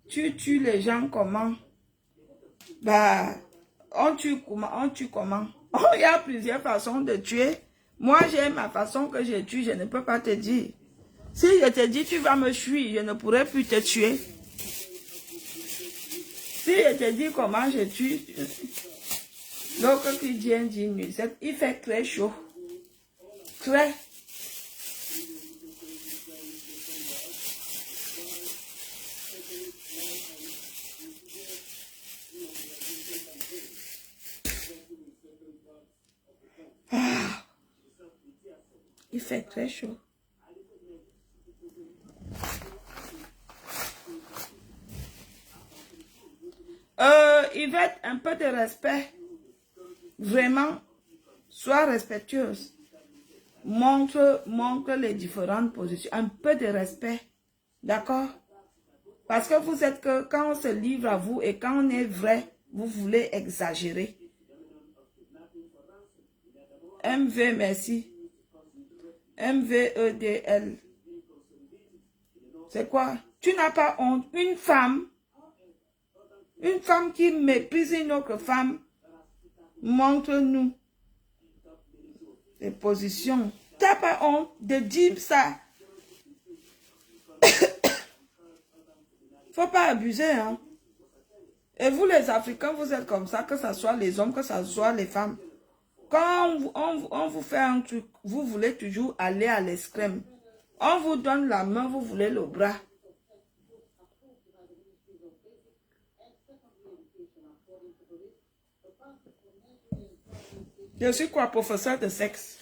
Tu tues les gens comment? Bah, on tue comment? Oh, il y a plusieurs façons de tuer. Moi, j'ai ma façon que je tue, je ne peux pas te dire. Si je te dis tu vas me fuir, je ne pourrai plus te tuer. Si je te dis comment je tue, L'autre qui vient dit nuisette, il fait très chaud. Très. Ah, il fait très chaud. Yvette, un peu de respect. Vraiment, sois respectueuse. Montre les différentes positions. Un peu de respect. D'accord? Parce que vous êtes que quand on se livre à vous et quand on est vrai, vous voulez exagérer. MV, merci. MVEDL. C'est quoi? Tu n'as pas honte. Une femme qui méprise une autre femme, montre-nous les positions. Tu n'as pas honte de dire ça. Faut pas abuser, hein. Et vous, les Africains, vous êtes comme ça, que ce soit les hommes, que ce soit les femmes. Quand on vous fait un truc, vous voulez toujours aller à l'extrême. On vous donne la main, vous voulez le bras. Je suis quoi, professeur de sexe?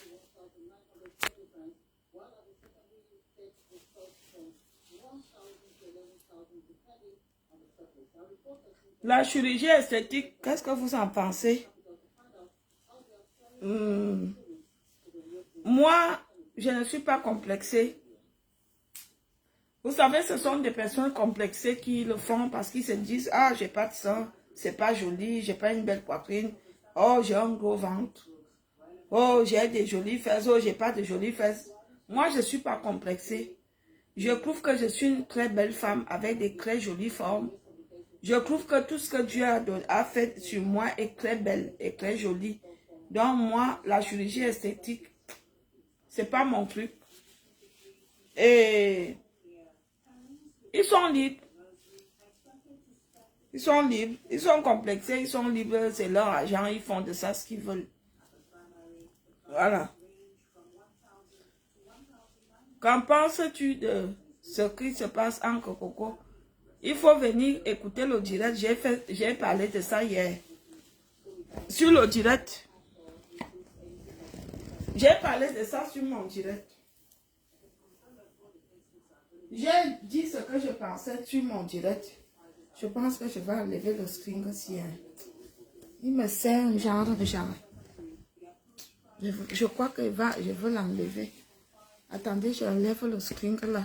La chirurgie esthétique, qu'est-ce que vous en pensez? Moi, je ne suis pas complexée. Vous savez, ce sont des personnes complexées qui le font parce qu'ils se disent, ah, j'ai pas de sang, c'est pas joli, j'ai pas une belle poitrine, oh, j'ai un gros ventre, oh, j'ai des jolies fesses, oh, j'ai pas de jolies fesses. Moi, je ne suis pas complexée. Je trouve que je suis une très belle femme avec des très jolies formes. Je trouve que tout ce que Dieu a fait sur moi est très belle et très jolie. Donc moi, la chirurgie esthétique, c'est pas mon truc. Et ils sont libres. Ils sont libres. Ils sont complexés, ils sont libres. C'est leur argent, ils font de ça ce qu'ils veulent. Voilà. Qu'en penses-tu de ce qui se passe en Coco? Il faut venir écouter le direct. J'ai parlé de ça hier. Sur le direct. J'ai parlé de ça sur mon direct. J'ai dit ce que je pensais sur mon direct. Je pense que je vais enlever le string aussi. Hein. Il me sert un genre de genre. Je crois que je veux l'enlever. Attendez, je enlève le string là.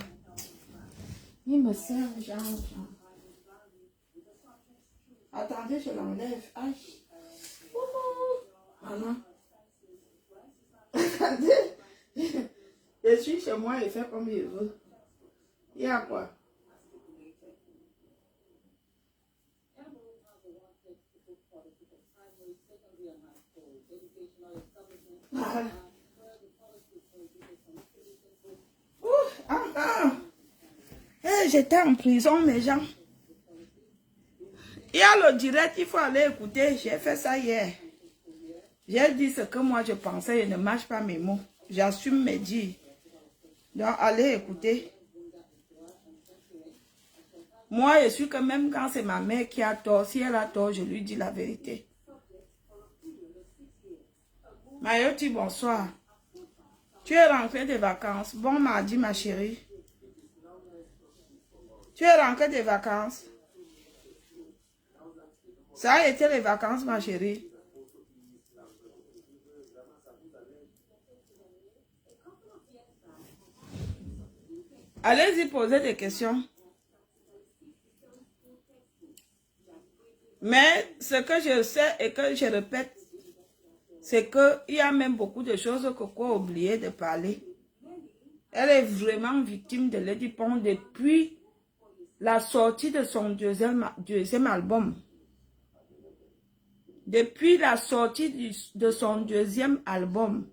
Il me sert un genre de genre. Attendez, je l'enlève. Aïe. Voilà. Attendez. Je suis chez moi et fais comme je veux. Il y a quoi? Voilà. Hey, j'étais en prison, mes gens. Il y a le direct, il faut aller écouter. J'ai fait ça hier. J'ai dit ce que moi je pensais et ne marche pas mes mots. J'assume mes dires. Donc, allez écouter. Moi, je suis que même quand c'est ma mère qui a tort, si elle a tort, je lui dis la vérité. Mayoti, bonsoir. Tu es rentrée des vacances. Bon mardi, ma chérie. Tu es rentrée des vacances. Ça a été les vacances, ma chérie. Allez-y poser des questions. Mais ce que je sais et que je répète, c'est qu'il y a même beaucoup de choses que Coco a oublié de parler. Elle est vraiment victime de Lady Pon depuis la sortie de son deuxième album. Depuis la sortie de son deuxième album,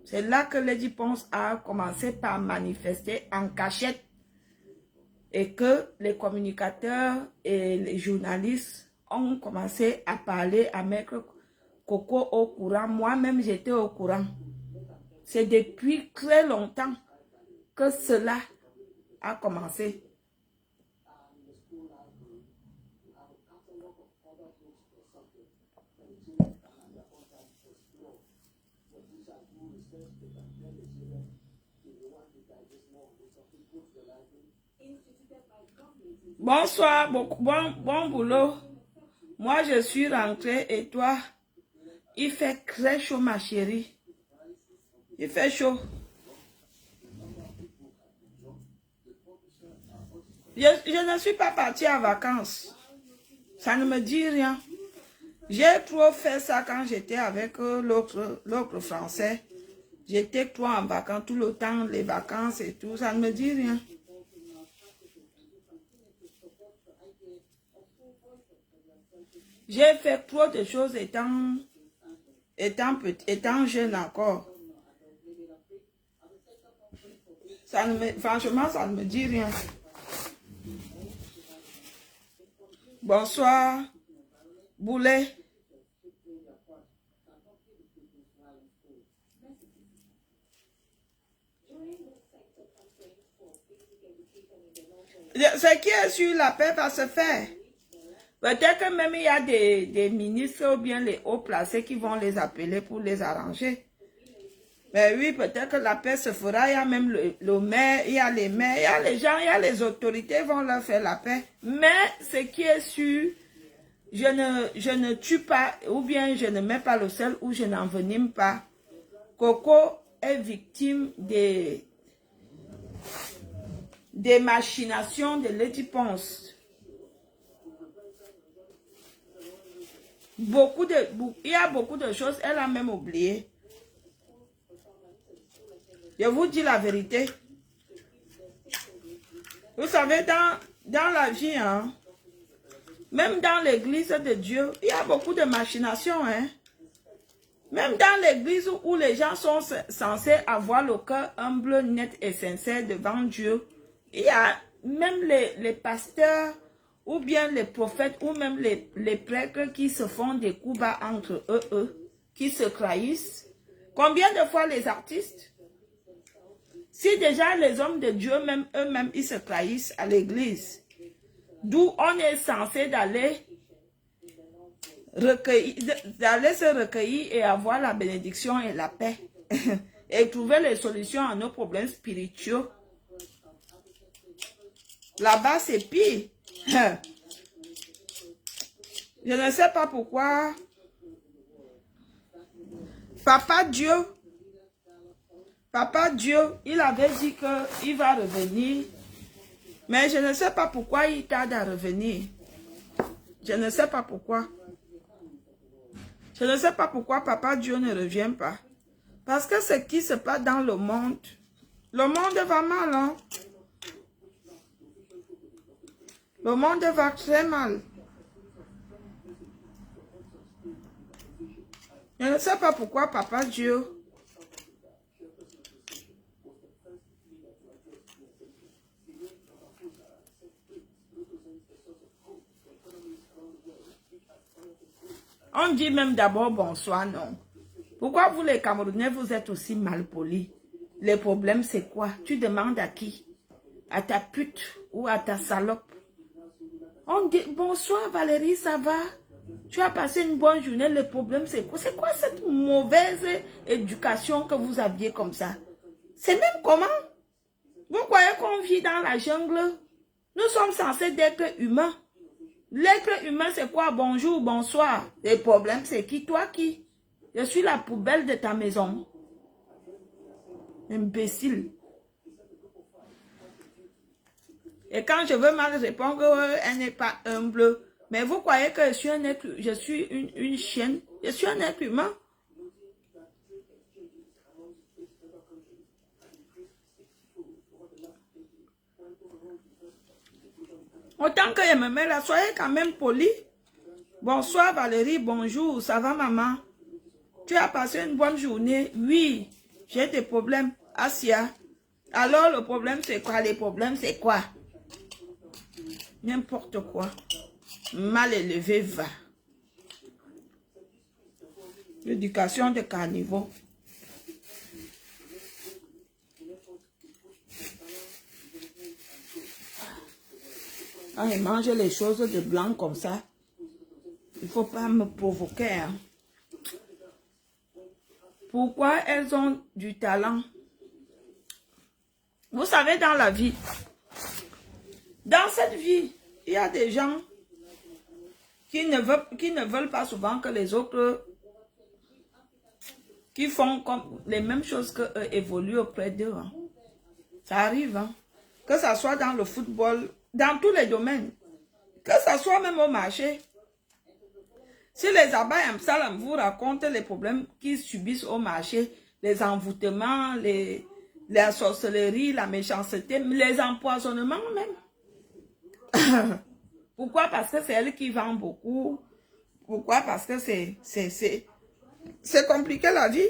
c'est là que Lady Pons a commencé par manifester en cachette et que les communicateurs et les journalistes ont commencé à parler, à mettre Coco au courant. Moi-même, j'étais au courant. C'est depuis très longtemps que cela a commencé. Bonsoir, bon boulot. Moi, je suis rentrée et toi, il fait très chaud, ma chérie. Il fait chaud. Je ne suis pas partie en vacances. Ça ne me dit rien. J'ai trop fait ça quand j'étais avec l'autre français. J'étais trop en vacances tout le temps, les vacances et tout. Ça ne me dit rien. J'ai fait trop de choses étant jeune encore. Franchement, ça ne me dit rien. Bonsoir, Boulet. Ce qui est sur la paix va se faire. Peut-être que même il y a des ministres ou bien les hauts placés qui vont les appeler pour les arranger. Mais oui, peut-être que la paix se fera. Il y a même le maire, il y a les maires, il y a les gens, il y a les autorités vont leur faire la paix. Mais ce qui est sûr, je ne tue pas ou bien je ne mets pas le sel ou je n'envenime pas. Coco est victime des machinations de Lady Ponce. Il y a beaucoup de choses, elle a même oublié. Je vous dis la vérité. Vous savez, dans la vie, hein, même dans l'église de Dieu, il y a beaucoup de machinations. Hein. Même dans l'église où les gens sont censés avoir le cœur humble, net et sincère devant Dieu, il y a même les pasteurs ou bien les prophètes ou même les prêtres qui se font des coups bas entre eux, qui se trahissent. Combien de fois les artistes? Si déjà les hommes de Dieu, même eux-mêmes, ils se trahissent à l'église, d'où on est censé d'aller se recueillir et avoir la bénédiction et la paix et trouver les solutions à nos problèmes spirituels. Là-bas, c'est pire. Je ne sais pas pourquoi. Papa Dieu, il avait dit qu'il va revenir. Mais je ne sais pas pourquoi il tarde à revenir. Je ne sais pas pourquoi. Je ne sais pas pourquoi Papa Dieu ne revient pas. Parce que ce qui se passe dans le monde va mal. Hein? Le monde va très mal. Je ne sais pas pourquoi Papa Dieu on dit même d'abord bonsoir, non. Pourquoi vous les Camerounais, vous êtes aussi mal polis? Le problème c'est quoi? Tu demandes à qui? À ta pute ou à ta salope? On dit bonsoir Valérie, ça va? Tu as passé une bonne journée, le problème c'est quoi? C'est quoi cette mauvaise éducation que vous aviez comme ça? C'est même comment? Vous croyez qu'on vit dans la jungle? Nous sommes censés être humains. L'être humain, c'est quoi? Bonjour, bonsoir. Le problème, c'est qui? Toi qui? Je suis la poubelle de ta maison. Imbécile. Et quand je veux mal répondre, elle n'est pas humble. Mais vous croyez que je suis une chienne? Je suis un être humain. Autant que je me mets là, soyez quand même poli. Bonsoir Valérie, bonjour, ça va maman? Tu as passé une bonne journée? Oui, j'ai des problèmes. Asia. Alors le problème c'est quoi? Les problèmes c'est quoi? N'importe quoi. Mal élevé va. L'éducation des carnivores. Quand ils mangent les choses de blanc comme ça, il ne faut pas me provoquer. Hein. Pourquoi elles ont du talent? Vous savez, dans la vie, dans cette vie, il y a des gens qui ne veulent pas souvent que les autres qui font comme les mêmes choses qu'eux évoluent auprès d'eux. Hein. Ça arrive. Hein. Que ce soit dans le football, dans tous les domaines. Que ce soit même au marché. Si les Abba Salam vous racontent les problèmes qu'ils subissent au marché, les envoûtements, la sorcellerie, la méchanceté, les empoisonnements même. Pourquoi? Parce que c'est elle qui vend beaucoup. Pourquoi? Parce que c'est compliqué la vie.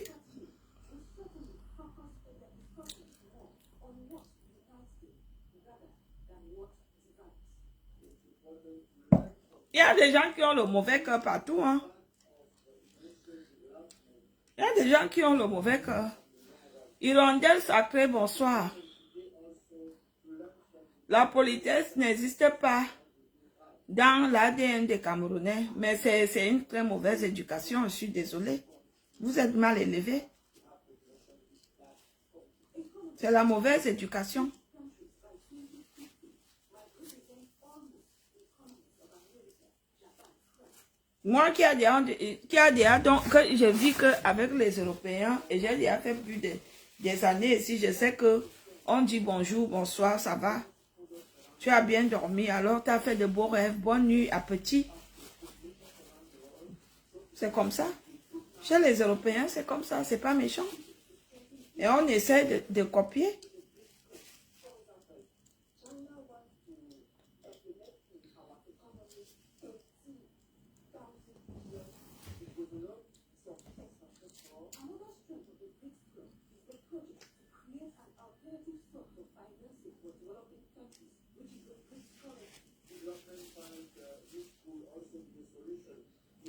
Il y a des gens qui ont le mauvais cœur partout. Hein. Il y a des gens qui ont le mauvais cœur. Hirondelle sacrée, bonsoir. La politesse n'existe pas dans l'ADN des Camerounais, mais c'est une très mauvaise éducation, je suis désolée. Vous êtes mal élevés. C'est la mauvaise éducation. Moi qui a déjà donc, que je vis qu'avec les Européens, et j'ai déjà fait plus des années ici, je sais que on dit bonjour, bonsoir, ça va. Tu as bien dormi, alors tu as fait de beaux rêves, bonne nuit, appétit. C'est comme ça. Chez les Européens, c'est comme ça, c'est pas méchant. Et on essaie de copier.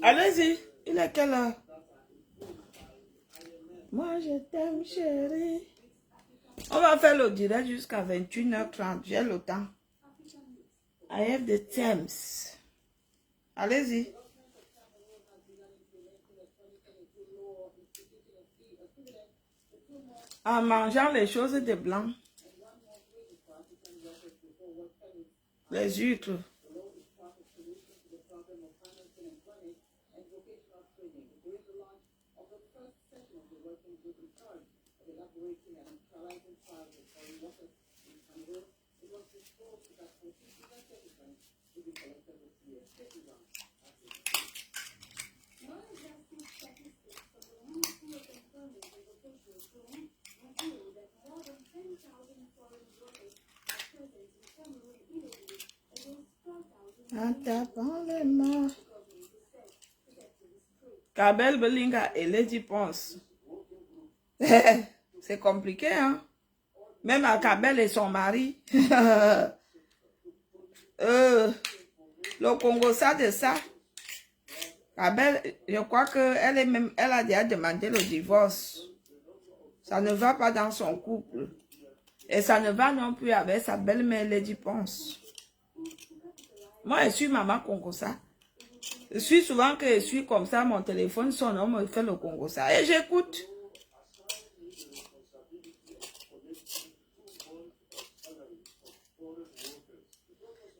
Allez-y, il est quelle heure? Moi, je t'aime, chérie. On va faire le direct jusqu'à 21h30. J'ai le temps. I have the temps. Allez-y. En mangeant les choses de blanc. Les huîtres. En tapant les mains. Kabel Belinga et Lady Ponce. C'est compliqué, hein? Même à Kabel et son mari. Le Congo, ça de ça. Kabel, je crois qu'elle a déjà demandé le divorce. Ça ne va pas dans son couple. Et ça ne va non plus avec sa belle-mère Lady Ponce. Moi, je suis maman Congosa. Je suis souvent que je suis comme ça, mon téléphone sonne, on me fait le Congosa. Et j'écoute.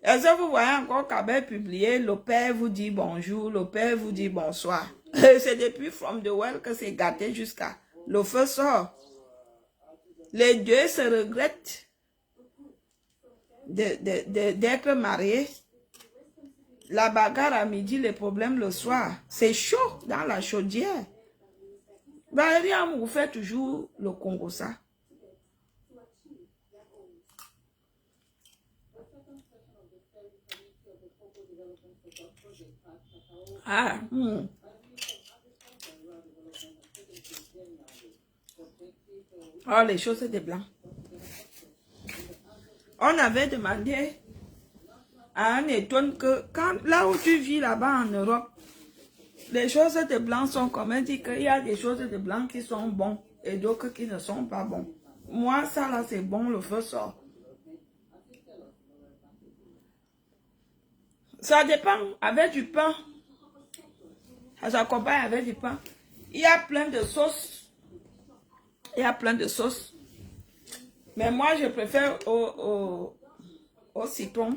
Est-ce que vous voyez encore Kabel publié, le père vous dit bonjour, le père vous dit bonsoir. C'est depuis From the Well que c'est gâté jusqu'à le feu sort. Les deux se regrettent d'être mariés. La bagarre à midi, les problèmes le soir. C'est chaud dans la chaudière. Valérie vous fait toujours le Congo ça. Ah, Oh, les choses de blanc. On avait demandé à un étonne que là où tu vis là-bas en Europe, Les choses de blanc sont comme elle dit qu'il y a des choses de blanc qui sont bonnes et d'autres qui ne sont pas bons. Moi, ça là, c'est bon, le feu sort. Ça dépend, avec du pain. Ça s'accompagne avec du pain. Il y a plein de sauces. Il y a plein de sauces. Mais moi, je préfère au citron.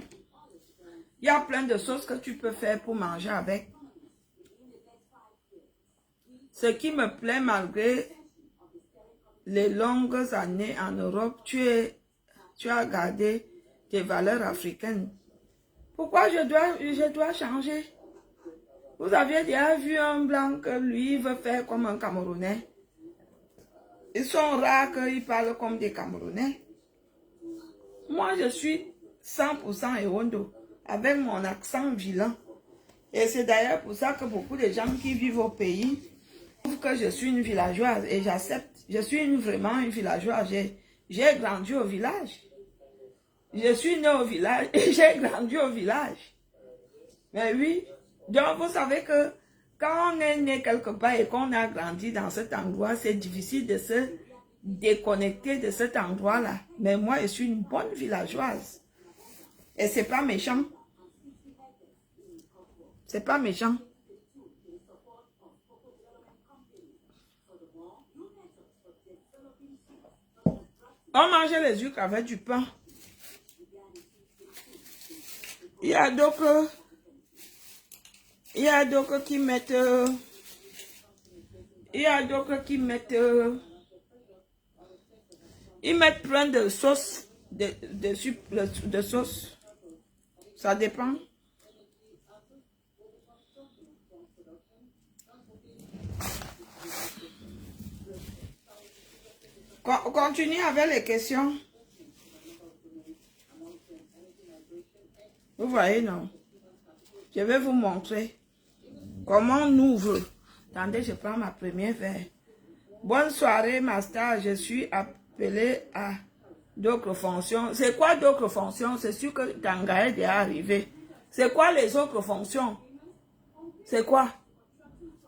Il y a plein de sauces que tu peux faire pour manger avec. Ce qui me plaît malgré les longues années en Europe, tu as gardé tes valeurs africaines. Pourquoi je dois changer? Vous aviez déjà vu un blanc que lui veut faire comme un Camerounais. Ils sont rares qu'ils parlent comme des Camerounais. Moi, je suis 100% Ewondo, avec mon accent vilain. Et c'est d'ailleurs pour ça que beaucoup de gens qui vivent au pays trouvent que je suis une villageoise. Et j'accepte. Je suis vraiment une villageoise. J'ai grandi au village. Je suis née au village et j'ai grandi au village. Mais oui, donc vous savez que quand on est né quelque part et qu'on a grandi dans cet endroit, c'est difficile de se déconnecter de cet endroit-là. Mais moi, je suis une bonne villageoise. Et c'est pas méchant. C'est pas méchant. On mangeait les sucres avec du pain. Il y a d'autres qui mettent ils mettent plein de sauce de sauce. Ça dépend. Continue avec les questions. Vous voyez, non? Je vais vous montrer comment on ouvre. Attendez, je prends ma première verre. Bonne soirée, Master. Je suis appelé à d'autres fonctions. C'est quoi d'autres fonctions? C'est sûr que Tangaïd est arrivé. C'est quoi les autres fonctions? C'est quoi?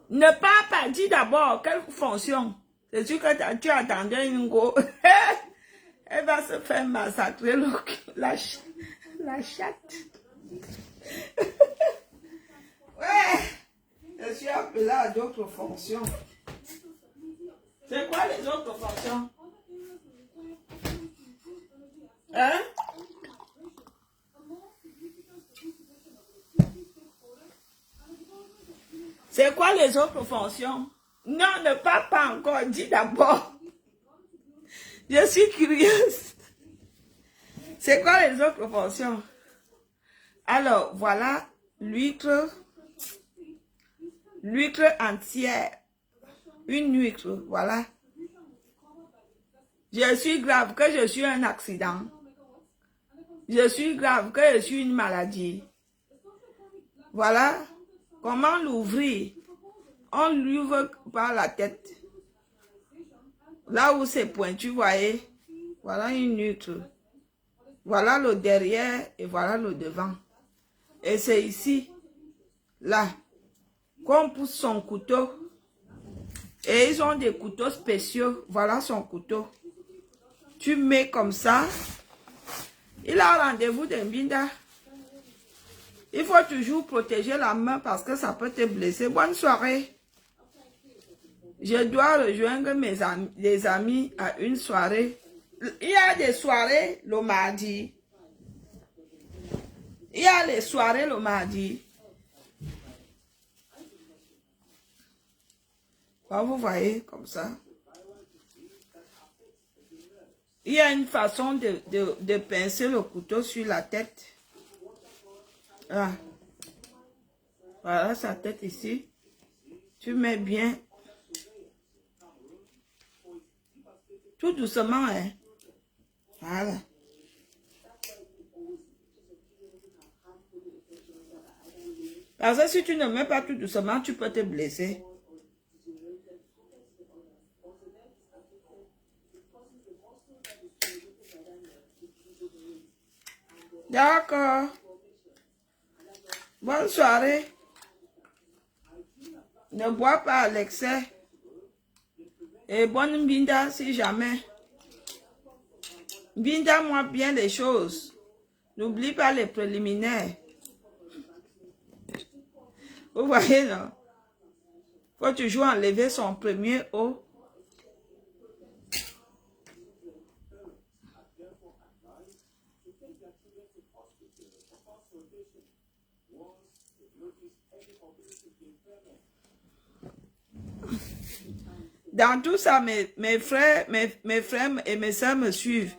Ne parle pas, dis d'abord, quelle fonction? C'est sûr que tu attendais une go. Elle va se faire massacrer la chatte. Ouais, je suis appelée à d'autres fonctions. C'est quoi les autres fonctions? Hein? C'est quoi les autres fonctions? Non, ne parle pas encore, dis d'abord. Je suis curieuse. C'est quoi les autres fonctions? Alors, voilà l'huître entière. Une huître, voilà. Je suis grave que je suis un accident. Je suis grave que je suis une maladie. Voilà. Comment l'ouvrir? On l'ouvre par la tête. Là où c'est pointu, vous voyez. Voilà une huître. Voilà le derrière et voilà le devant. Et c'est ici, là, qu'on pousse son couteau. Et ils ont des couteaux spéciaux. Voilà son couteau. Tu mets comme ça. Il a rendez-vous de Mbinda. Il faut toujours protéger la main parce que ça peut te blesser. Bonne soirée. Je dois rejoindre les amis à une soirée. Il y a des soirées le mardi. Il y a les soirées le mardi. Bon, vous voyez, comme ça. Il y a une façon de pincer le couteau sur la tête. Ah. Voilà sa tête ici. Tu mets bien. Tout doucement, hein. Voilà. Parce que si tu ne mets pas tout doucement, tu peux te blesser. D'accord. Bonne soirée. Ne bois pas à l'excès. Et bonne Mbinda si jamais. Mbinda-moi bien les choses. N'oublie pas les préliminaires. Vous voyez, non? Faut toujours enlever son premier eau. Dans tout ça, mes frères et mes soeurs me suivent.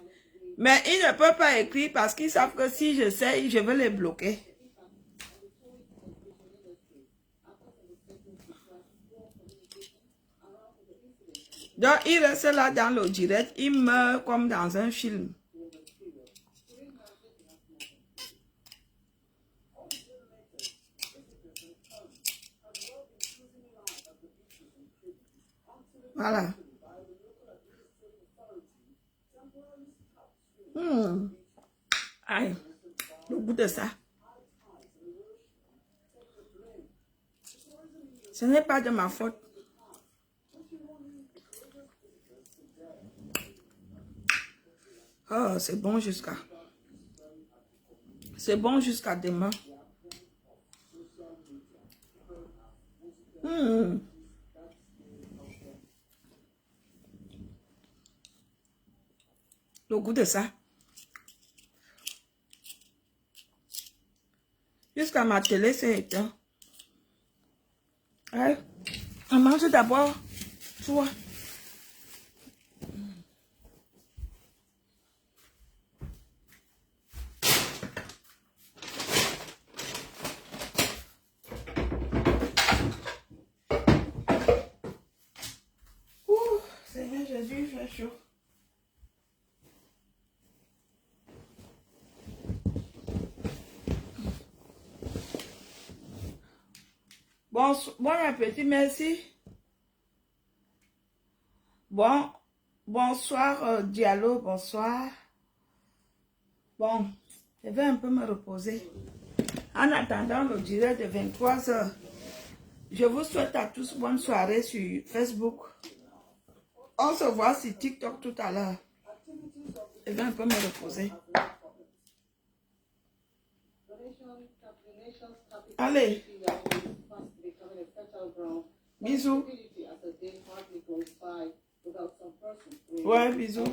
Mais ils ne peuvent pas écrire parce qu'ils savent que si je sais, je vais les bloquer. Donc, ils restent là dans le direct, ils meurent comme dans un film. Voilà. Aïe, le goût de ça. Ce n'est pas de ma faute. Oh, c'est bon jusqu'à... C'est bon jusqu'à demain. Le goût de ça. Jusqu'à ma télé, c'est éteint. Ouais. On mange d'abord. Tu vois. Ouh, Seigneur Jésus, il fait chaud. Bon appétit, merci. Bonsoir, Diallo, bonsoir. Bon, je vais un peu me reposer. En attendant le direct de 23 h, je vous souhaite à tous bonne soirée sur Facebook. On se voit sur TikTok tout à l'heure. Je vais un peu me reposer. Allez. Bisous. Ouais, bisous.